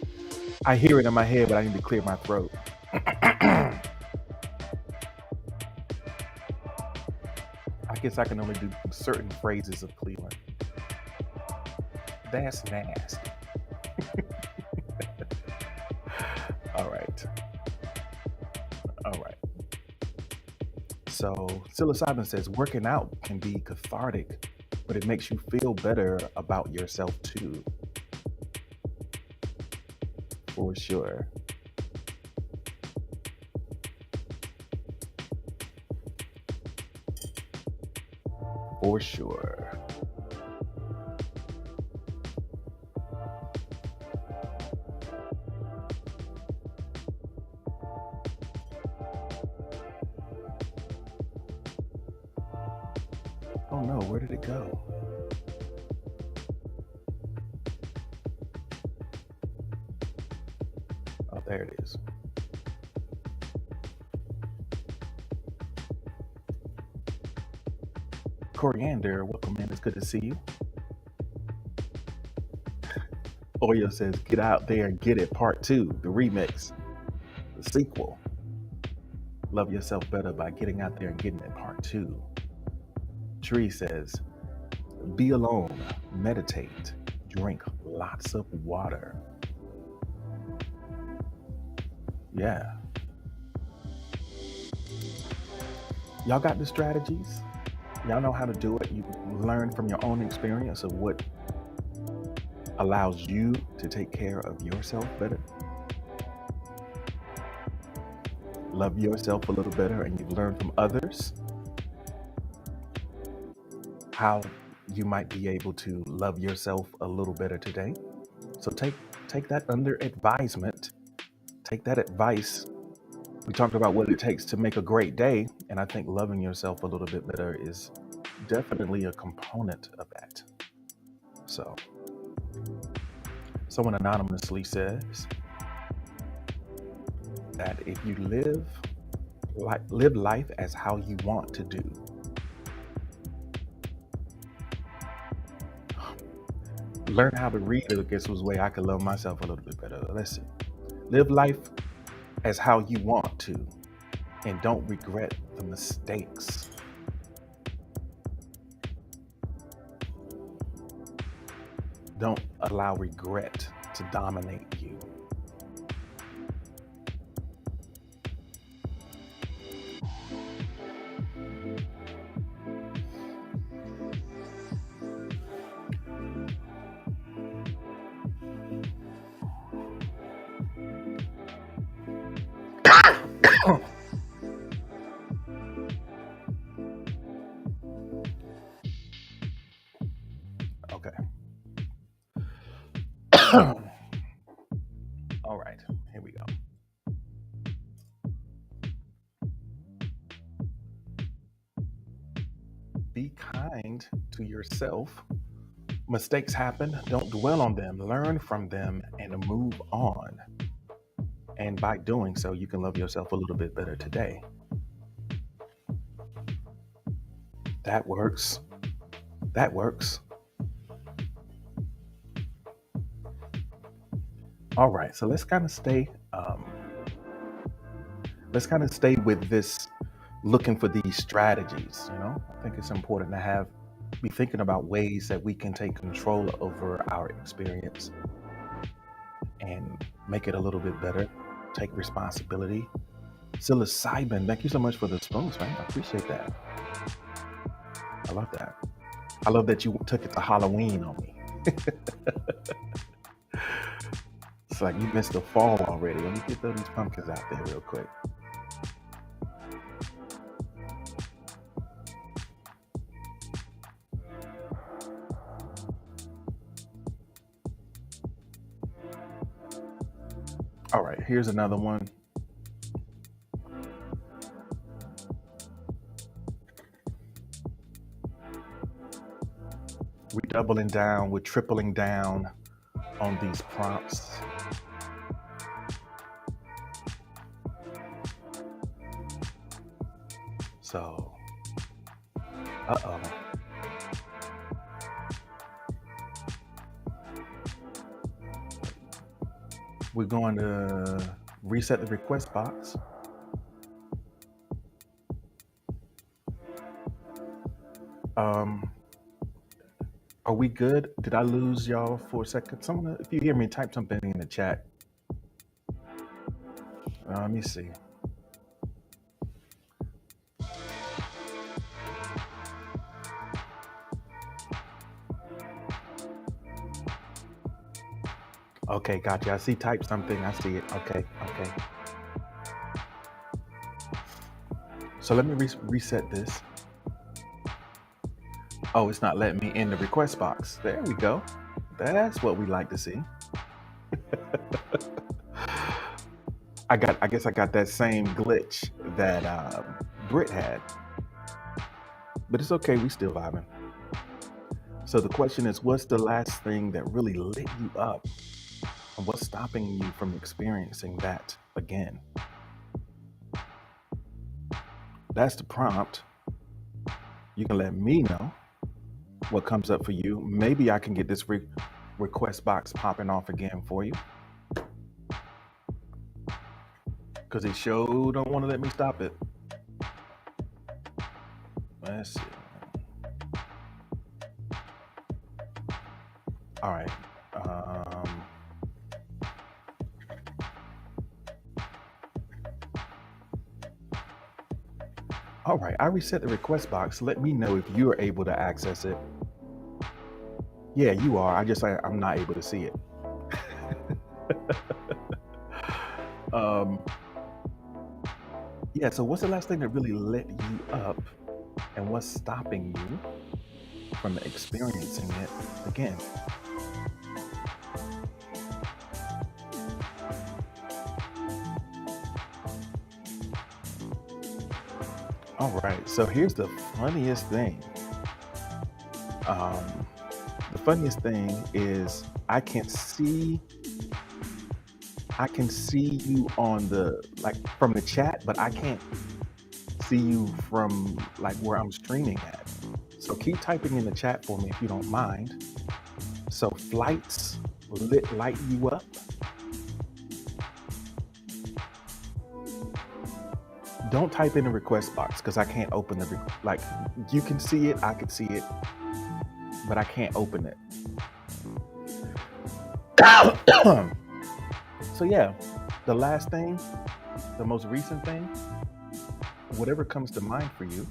I hear it in my head, but I need to clear my throat. I guess I can only do certain phrases of Cleveland. That's nasty. All right. So psilocybin says working out can be cathartic, but it makes you feel better about yourself too. For sure. For sure. Oh no, where did it go? Oh, there it is. Coriander, welcome in. It's good to see you. Oyo says, get out there and get it, part 2, the remix, the sequel. Love yourself better by getting out there and getting it, part 2. Tree says, be alone, meditate, drink lots of water. Yeah. Y'all got the strategies? Y'all know how to do it. You learn from your own experience of what allows you to take care of yourself better. Love yourself a little better, and you've learned from others how you might be able to love yourself a little better today. So take that under advisement. Take that advice. We talked about what it takes to make a great day, and I think loving yourself a little bit better is definitely a component of that. So, someone anonymously says that if you live life as how you want to do, learn how to read it. I guess was the way I could love myself a little bit better. Listen, live life as how you want to, and don't regret the mistakes. Don't allow regret to dominate you. Okay. All right, here we go. Be kind to yourself. Mistakes happen. Don't dwell on them. Learn from them and move on. And by doing so, you can love yourself a little bit better today. That works. That works. All right, so let's kind of stay with this, looking for these strategies. I think it's important to be thinking about ways that we can take control over our experience and make it a little bit better. Take responsibility. Psilocybin, thank you so much for the spoons, man. I appreciate that. I love that. I love that you took it to Halloween on me. It's like you missed the fall already. Let me get those pumpkins out there real quick. All right, here's another one. We're doubling down, we're tripling down on these prompts. So, uh-oh. We're going to reset the request box. Are we good? Did I lose y'all for a second? Someone, if you hear me, type something in the chat. Let me see. Okay, gotcha. I see type something. I see it. Okay. So let me reset this. Oh, it's not letting me in the request box. There we go. That's what we like to see. I guess I got that same glitch that Britt had. But it's okay, we still vibing. So the question is, what's the last thing that really lit you up? And what's stopping you from experiencing that again? That's the prompt. You can let me know what comes up for you. Maybe I can get this request box popping off again for you. Because it sure don't want to let me stop it. Let's see. All right. All right, I reset the request box. Let me know if you're able to access it. Yeah, you are. I'm not able to see it. Yeah, so what's the last thing that really lit you up, and what's stopping you from experiencing it again? All right, so here's the funniest thing. The funniest thing is I can see you on from the chat, but I can't see you from where I'm streaming at. So keep typing in the chat for me if you don't mind. So flights light you up. Don't type in the request box because I can't open you can see it, I can see it, but I can't open it. So yeah, the last thing, the most recent thing, whatever comes to mind for you,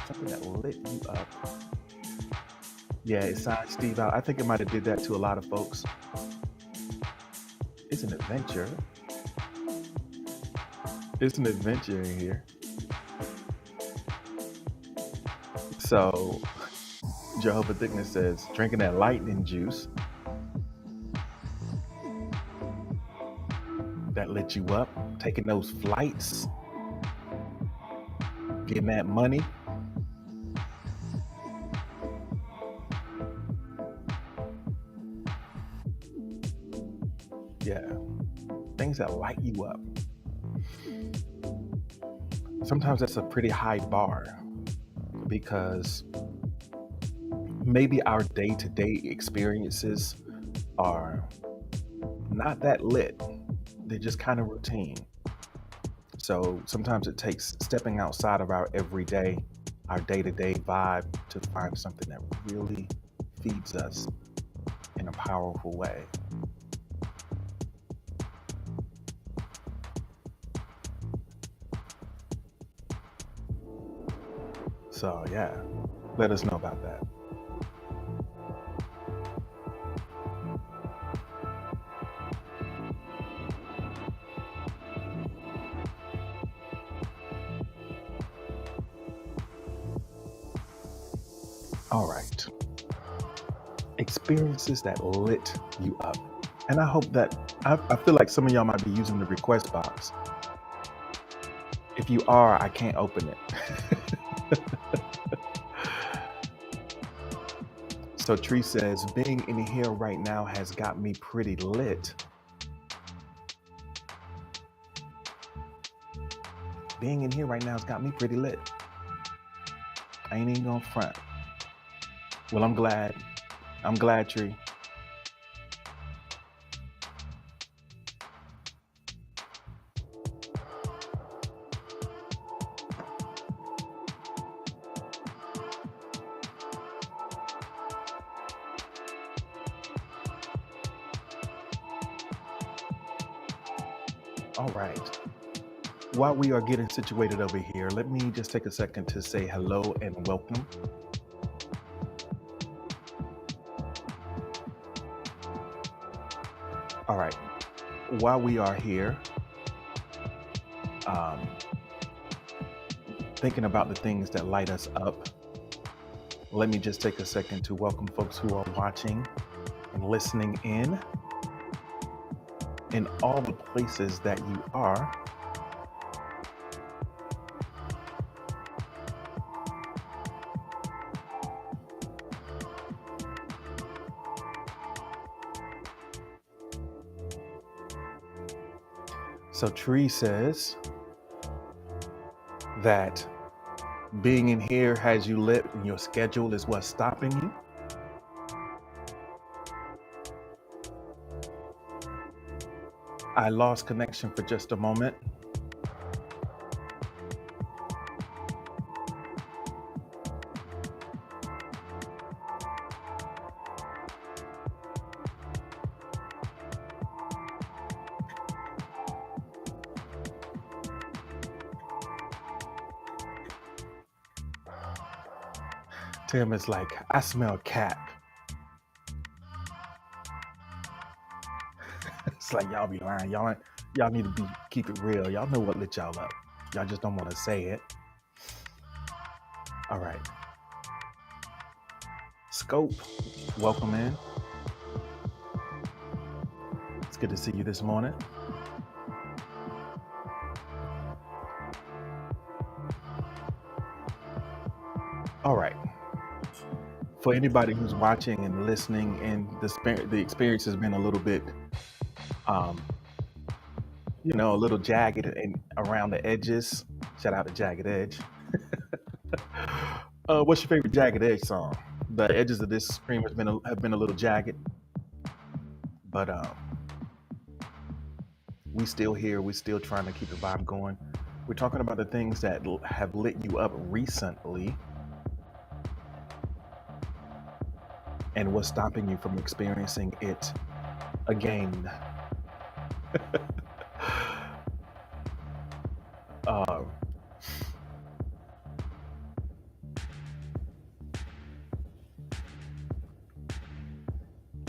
something that lit you up. Yeah, it signed Steve out. I think it might have did that to a lot of folks. It's an adventure. It's an adventure in here. So Jehovah Thickness says, drinking that lightning juice that lit you up, taking those flights, getting that money. Yeah, things that light you up. Sometimes that's a pretty high bar because maybe our day-to-day experiences are not that lit. They're just kind of routine. So sometimes it takes stepping outside of our everyday, our day-to-day vibe to find something that really feeds us in a powerful way. So yeah, let us know about that. All right. Experiences that lit you up. And I hope that, I feel like some of y'all might be using the request box. If you are, I can't open it. So Tree says, being in here right now has got me pretty lit. Being in here right now has got me pretty lit. I ain't even gonna front. Well, I'm glad. I'm glad, Tree. All right. While we are getting situated over here, let me just take a second to say hello and welcome. All right. While we are here, um, thinking about the things that light us up, let me just take a second to welcome folks who are watching and listening in all the places that you are. So Tree says that being in here has you lit and your schedule is what's stopping you. I lost connection for just a moment. Tim is like, I smell cat. It's like y'all be lying. Y'all need to keep it real. Y'all know what lit y'all up. Y'all just don't want to say it. All right. Scope, welcome in. It's good to see you this morning. All right. For anybody who's watching and listening, and the experience has been a little bit, um, a little jagged and around the edges. Shout out to Jagged Edge. What's your favorite Jagged Edge song? The edges of this stream have been a little jagged, but we still here. We're still trying to keep the vibe going. We're talking about the things that have lit you up recently, and what's stopping you from experiencing it again. uh,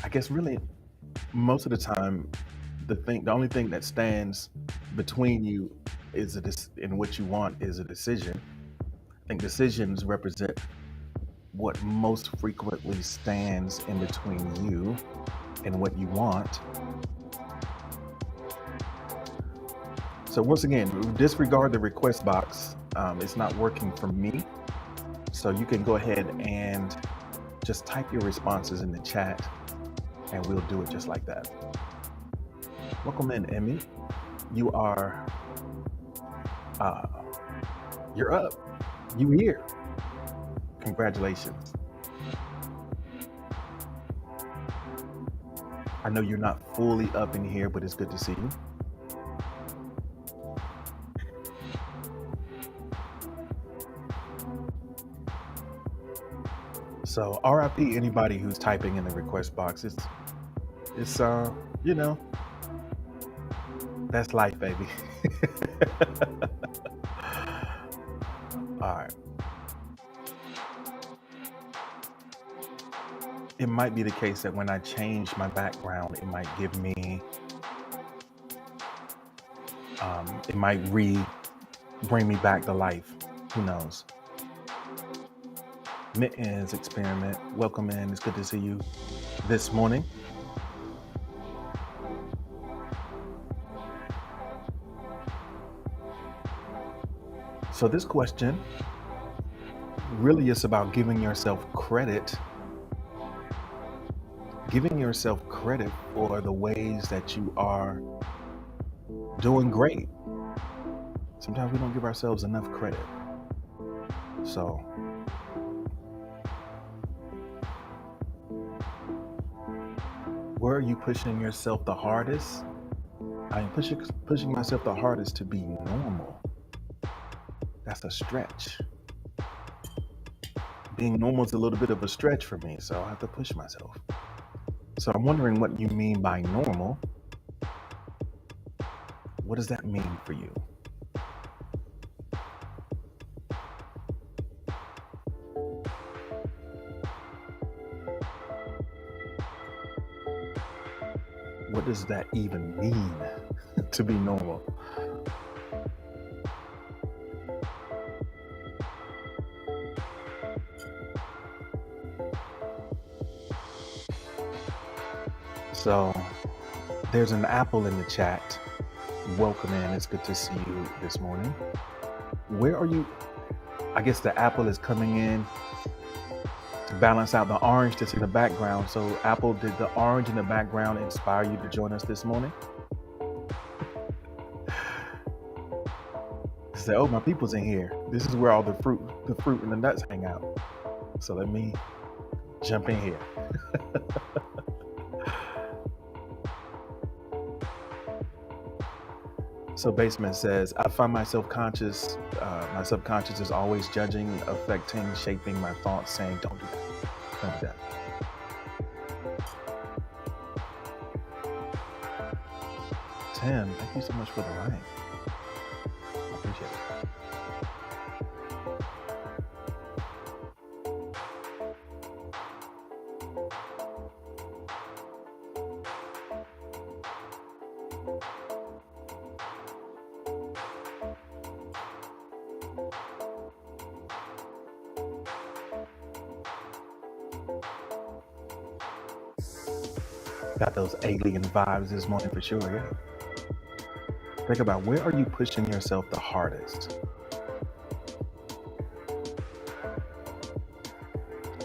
I guess really most of the time, the only thing that stands between you in what you want is a decision. I think decisions represent what most frequently stands in between you and what you want. So once again, disregard the request box. It's not working for me. So you can go ahead and just type your responses in the chat and we'll do it just like that. Welcome in, Emmy. You are, you're up. You here. Congratulations. I know you're not fully up in here, but it's good to see you. So RIP anybody who's typing in the request box. It's that's life, baby. All right. It might be the case that when I change my background, it might give me, it might bring me back to life. Who knows? Mittens Experiment. Welcome in. It's good to see you this morning. So this question really is about giving yourself credit for the ways that you are doing great. Sometimes we don't give ourselves enough credit. So where are you pushing yourself the hardest? I am pushing myself the hardest to be normal. That's a stretch. Being normal is a little bit of a stretch for me, so I have to push myself. So I'm wondering what you mean by normal. What does that mean for you? What does that even mean to be normal? So there's an apple in the chat. Welcome in. It's good to see you this morning. Where are you? I guess the apple is coming in to balance out the orange that's in the background. So Apple, did the orange in the background inspire you to join us this morning? Say, oh, my people's in here. This is where all the fruit and the nuts hang out. So let me jump in here. So Basement says, I find my subconscious is always judging, affecting, shaping my thoughts, saying, don't do that. Don't do that. Tim, thank you so much for the like. I appreciate it. Got those alien vibes this morning for sure, yeah. Think about, where are you pushing yourself the hardest?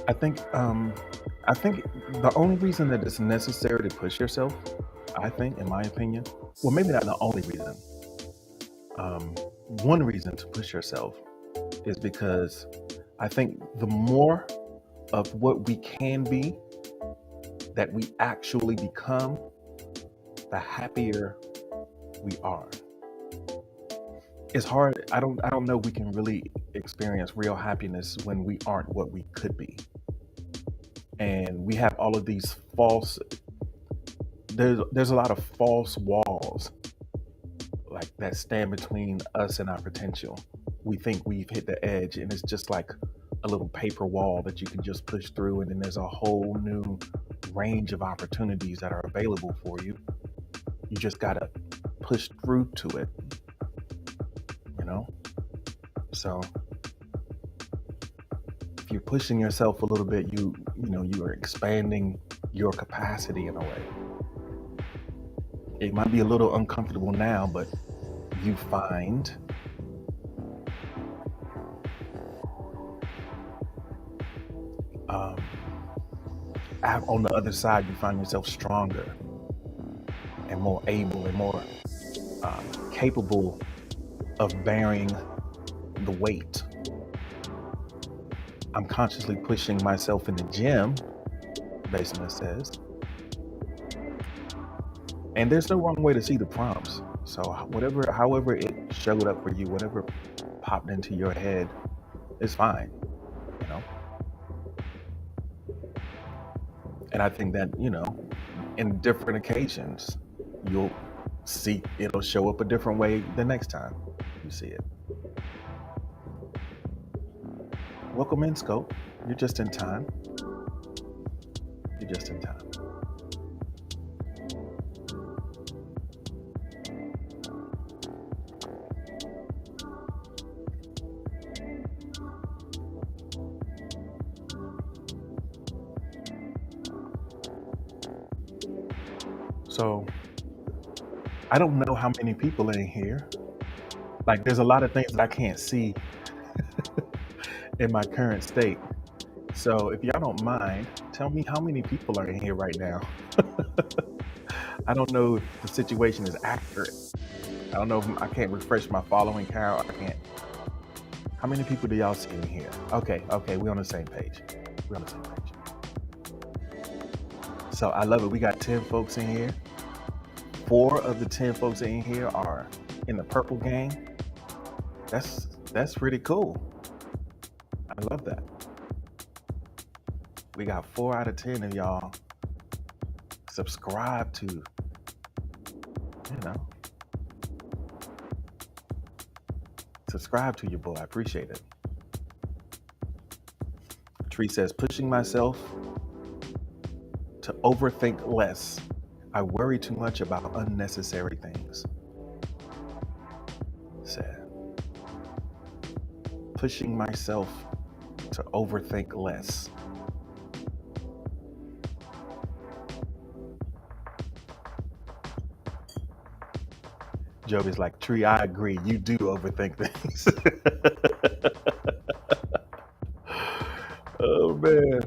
I think the only reason that it's necessary to push yourself, I think, in my opinion, well, maybe not the only reason. One reason to push yourself is because I think the more of what we can be that we actually become, the happier we are. It's hard. I don't know we can really experience real happiness when we aren't what we could be. And we have all of these there's a lot of false walls like that stand between us and our potential. We think we've hit the edge, and it's just like a little paper wall that you can just push through, and then there's a whole new range of opportunities that are available for you. You just gotta push through to it, you know? So if you're pushing yourself a little bit, you are expanding your capacity in a way. It might be a little uncomfortable now, but you find on the other side, you find yourself stronger and more able and more capable of bearing the weight. I'm consciously pushing myself in the gym, Basement says. And there's no wrong way to see the prompts. So however it showed up for you, whatever popped into your head is fine, you know? And I think that, in different occasions, you'll see it'll show up a different way the next time you see it. Welcome in, Scope. You're just in time. You're just in time. So I don't know how many people are in here. Like, there's a lot of things that I can't see in my current state. So if y'all don't mind, tell me how many people are in here right now. I don't know if the situation is accurate. I don't know if I can't refresh my following count. I can't. How many people do y'all see in here? Okay, we're on the same page. We're on the same page. So I love it. We got 10 folks in here. 4 of the 10 folks in here are in the purple gang. That's pretty cool. I love that. We got 4 out of 10 of y'all subscribe to, subscribe to your boy. I appreciate it. Tree says, pushing myself to overthink less. I worry too much about unnecessary things. Sad. Pushing myself to overthink less. Joby's like, Tree, I agree. You do overthink things. Oh, man.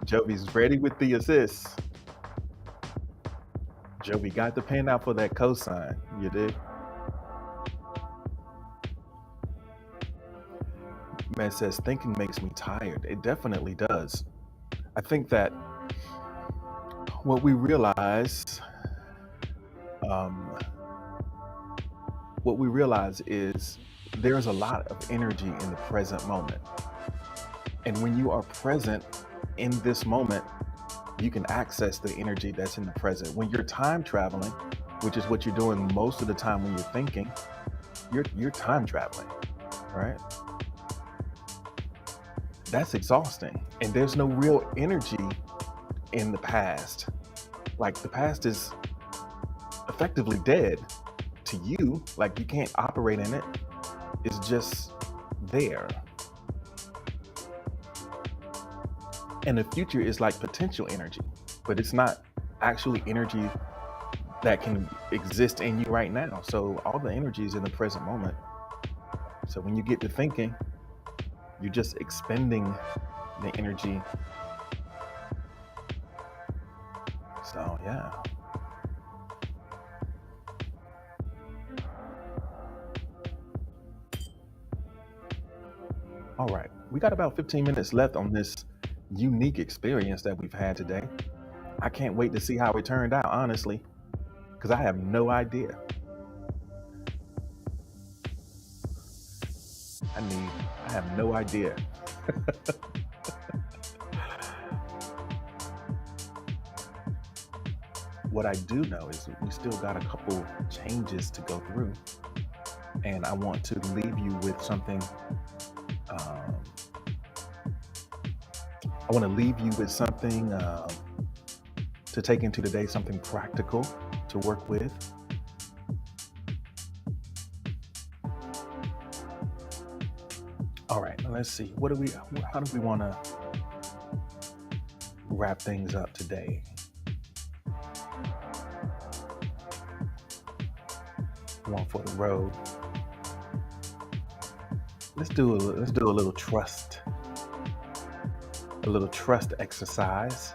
Joby's ready with the assists. Joby got the pen out for that cosign. You did? Man says, thinking makes me tired. It definitely does. I think that what we realize is there's a lot of energy in the present moment. And when you are present in this moment, you can access the energy that's in the present. When you're time traveling, which is what you're doing most of the time when you're thinking, you're time traveling, right? That's exhausting. And there's no real energy in the past. Like, the past is effectively dead to you. Like, you can't operate in it. It's just there. And the future is like potential energy, but it's not actually energy that can exist in you right now. So all the energy is in the present moment. So when you get to thinking, you're just expending the energy. So yeah. All right, we got about 15 minutes left on this unique experience that we've had today. I can't wait to see how it turned out, honestly, because I have no idea. I have no idea. What I do know is we still got a couple changes to go through, and I want to leave you with something. I want to leave you with something to take into today, something practical to work with. All right, let's see. How do we want to wrap things up today? One for the road. Let's do a little trust. A little trust exercise.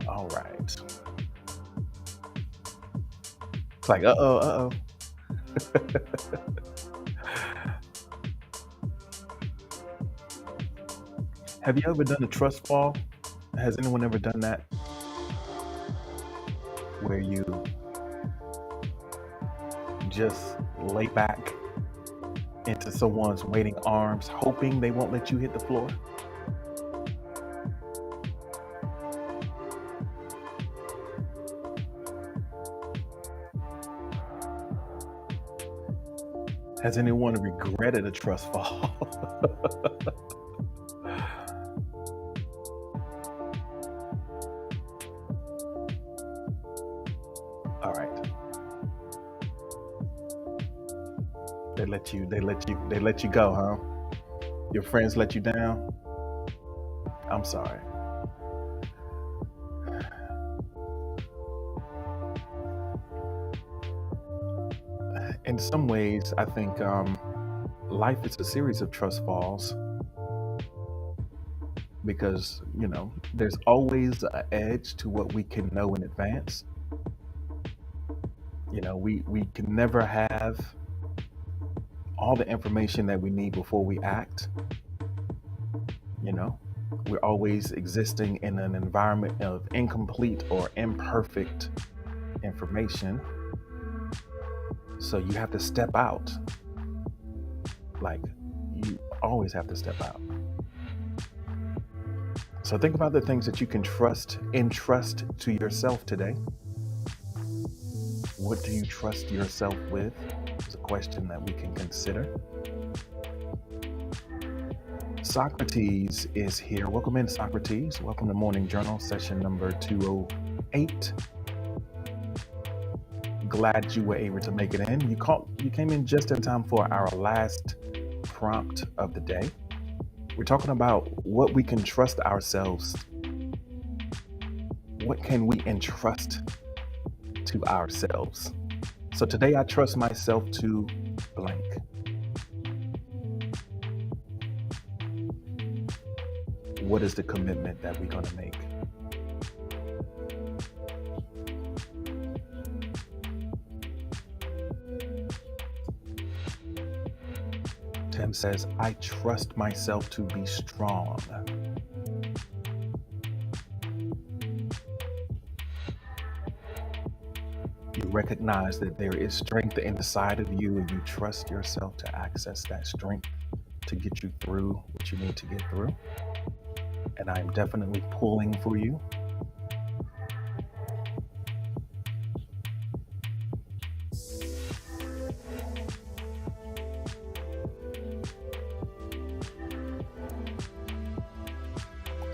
All right. It's like, uh-oh. Have you ever done a trust fall? Has anyone ever done that? Where you just lay back into someone's waiting arms, hoping they won't let you hit the floor? Has anyone regretted a trust fall? All right. They let you go, huh? Your friends let you down. I'm sorry. In some ways, I think life is a series of trust falls because there's always an edge to what we can know in advance. We can never have all the information that we need before we act. You know, we're always existing in an environment of incomplete or imperfect information. So you have to step out. Like, you always have to step out. So think about the things that you can entrust to yourself today. What do you trust yourself with? Is a question that we can consider. Socrates is here. Welcome in, Socrates. Welcome to Morning Journal, session number 208. Glad you were able to make it in. You came in just in time for our last prompt of the day. We're talking about what we can trust ourselves. What can we entrust to ourselves? So today I trust myself to blank. What is the commitment that we're going to make? Tim says, I trust myself to be strong. You recognize that there is strength inside of you, and you trust yourself to access that strength to get you through what you need to get through. And I'm definitely pulling for you.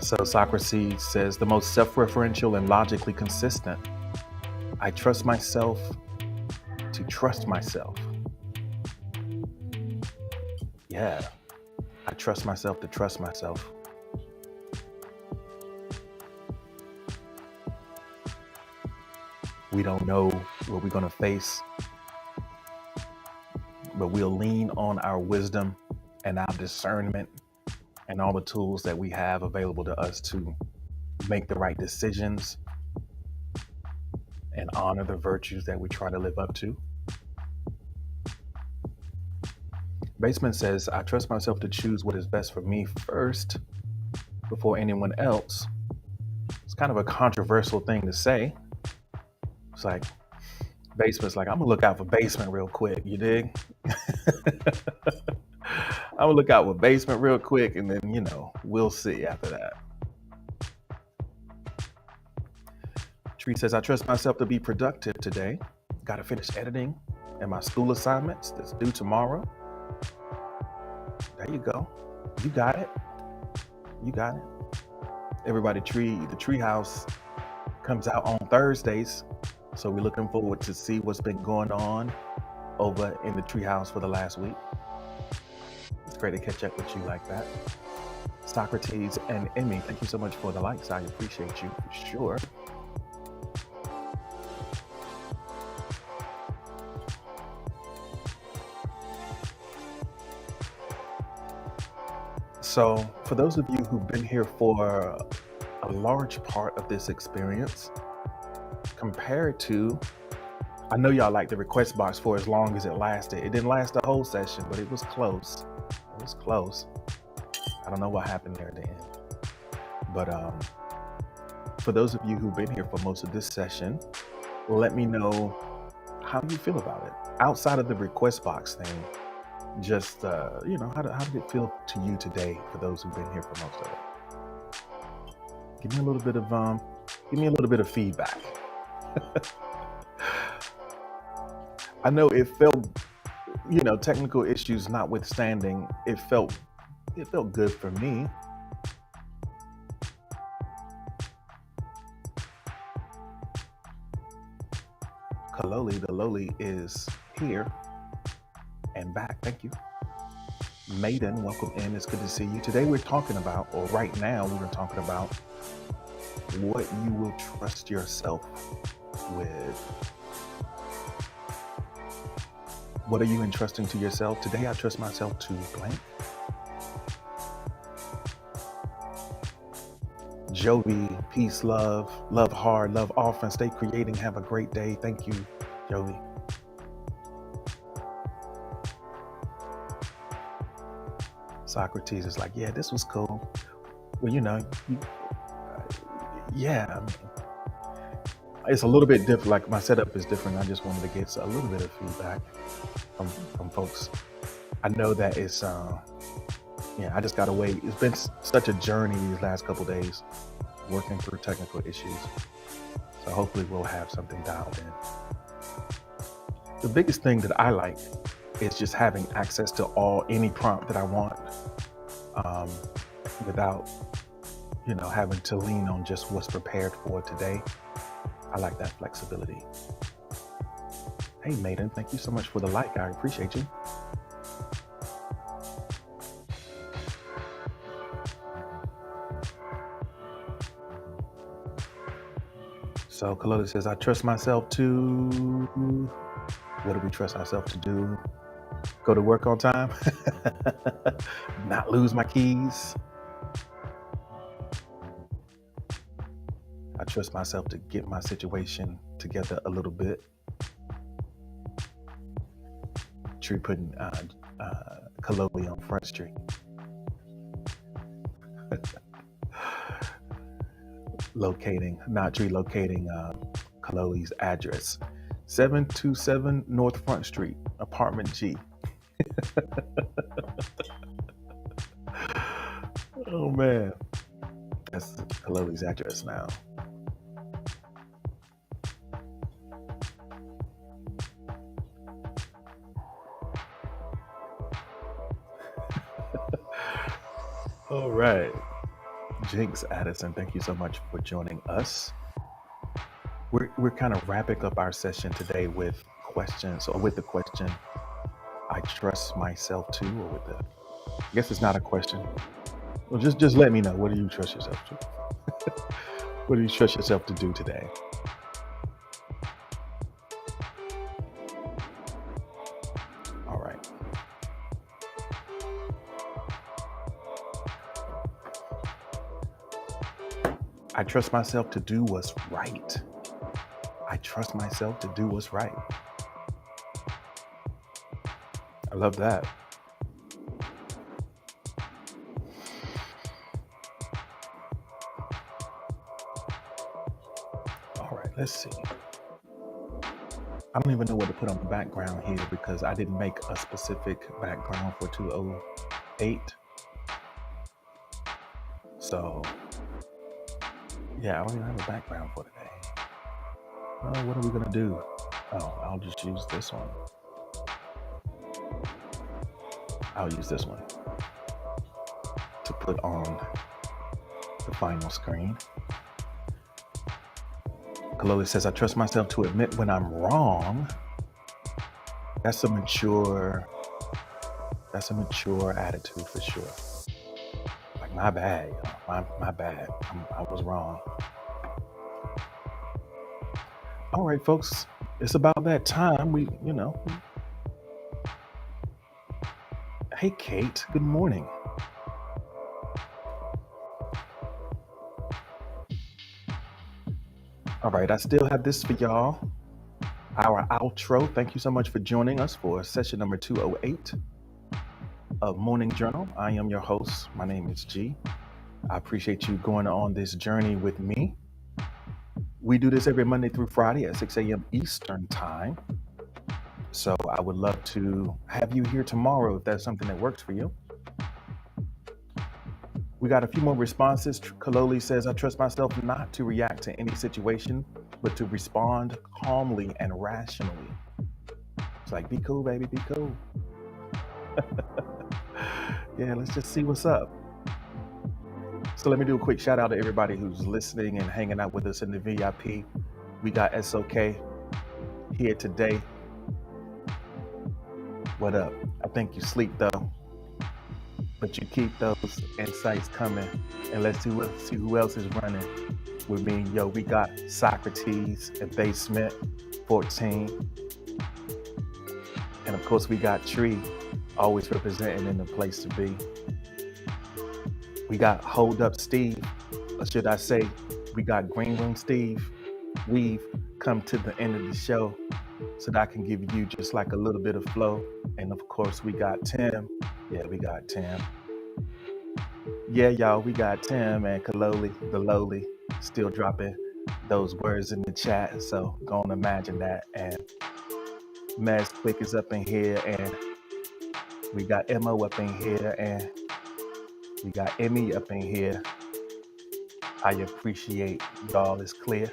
So Socrates says, the most self-referential and logically consistent. I trust myself to trust myself. Yeah, I trust myself to trust myself. We don't know what we're going to face, but we'll lean on our wisdom and our discernment and all the tools that we have available to us to make the right decisions and honor the virtues that we try to live up to. Basement says, I trust myself to choose what is best for me first before anyone else. It's kind of a controversial thing to say. It's like, Basement's like, I'm gonna look out for Basement real quick, you dig? I'm gonna look out for Basement real quick, and then, we'll see after that. Tree says, I trust myself to be productive today. Got to finish editing and my school assignments that's due tomorrow. There you go. You got it. You got it. Everybody, the tree house comes out on Thursdays. So we're looking forward to see what's been going on over in the treehouse for the last week. It's great to catch up with you like that. Socrates and Emmy, thank you so much for the likes. I appreciate you for sure. So for those of you who've been here for a large part of this experience, compared to, I know y'all like the request box for as long as it lasted. It didn't last the whole session, but it was close. It was close. I don't know what happened there at the end. But for those of you who've been here for most of this session, let me know how you feel about it. Outside of the request box thing, just, how did it feel to you today for those who've been here for most of it? Give me a little bit of feedback. I know it felt, technical issues notwithstanding, it felt good for me. Kaloli, the lowly, is here, and back. Thank you. Maiden, welcome in. It's good to see you. Today we're talking about, or right now we're talking about what you will trust yourself with. What are you entrusting to yourself? Today I trust myself to blank. Jovi, peace, love hard, love often, stay creating, have a great day. Thank you, Jovi. Socrates is like, yeah, this was cool. Well, yeah, I mean, it's a little bit different. Like my setup is different. I just wanted to get a little bit of feedback from folks. I know that it's, I just gotta wait. It's been such a journey these last couple days, working through technical issues. So hopefully we'll have something dialed in. The biggest thing that I like is just having access to any prompt that I want, without having to lean on just what's prepared for today. I like that flexibility. Hey Maiden, thank you so much for the like. I appreciate you. So Kalila says, I trust myself to, what do we trust ourselves to do? Go to work on time, not lose my keys. I trust myself to get my situation together a little bit. Tree putting Kalobi on Front Street. Locating Kaloi's address. 727 North Front Street, apartment G. Oh man, that's Kaloi's address now. All right. Jinx Addison, thank you so much for joining us. We're kind of wrapping up our session today with questions, or with the question, I trust myself to, or with the, I guess it's not a question. Well, just let me know. What do you trust yourself to? What do you trust yourself to do today? All right. I trust myself to do what's right. I trust myself to do what's right. I love that. All right, let's see. I don't even know what to put on the background here because I didn't make a specific background for 208. So, yeah, I don't even have a background for today. What are we going to do? Oh, I'll just use this one. I'll use this one to put on the final screen. Kalola says, I trust myself to admit when I'm wrong. That's a mature attitude for sure. Like, my bad, my bad. I was wrong. All right, folks, it's about that time. Hey, Kate, good morning. All right, I still have this for y'all. Our outro. Thank you so much for joining us for session number 208 of Morning Journal. I am your host. My name is G. I appreciate you going on this journey with me. We do this every Monday through Friday at 6 a.m. Eastern Time. So I would love to have you here tomorrow if that's something that works for you. We got a few more responses. Kaloli says, I trust myself not to react to any situation, but to respond calmly and rationally. It's like, be cool, baby, be cool. Yeah, let's just see what's up. So let me do a quick shout out to everybody who's listening and hanging out with us in the VIP. We got SOK here today. What up? I think you sleep though, but you keep those insights coming. And let's see who else is running with me. Yo, we got Socrates and Basement 14. And of course, we got Tree, always representing in the place to be. We got Hold Up Steve, or should I say, we got Green Room Steve. We've come to the end of the show so that I can give you just like a little bit of flow. And of course, we got Tim. Yeah, we got Tim. Yeah, y'all, we got Tim and Kaloli, the lowly, still dropping those words in the chat. So go on, imagine that. And Mez Quick is up in here, and we got Mo up in here, and we got Emmy up in here. I appreciate y'all. It's clear.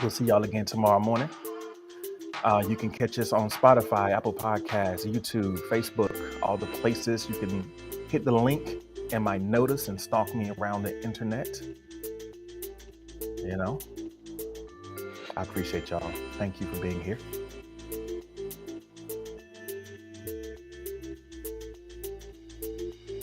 We'll see y'all again tomorrow morning. You can catch us on Spotify, Apple Podcasts, YouTube, Facebook, all the places. You can hit the link in my notice and stalk me around the internet. You know, I appreciate y'all. Thank you for being here.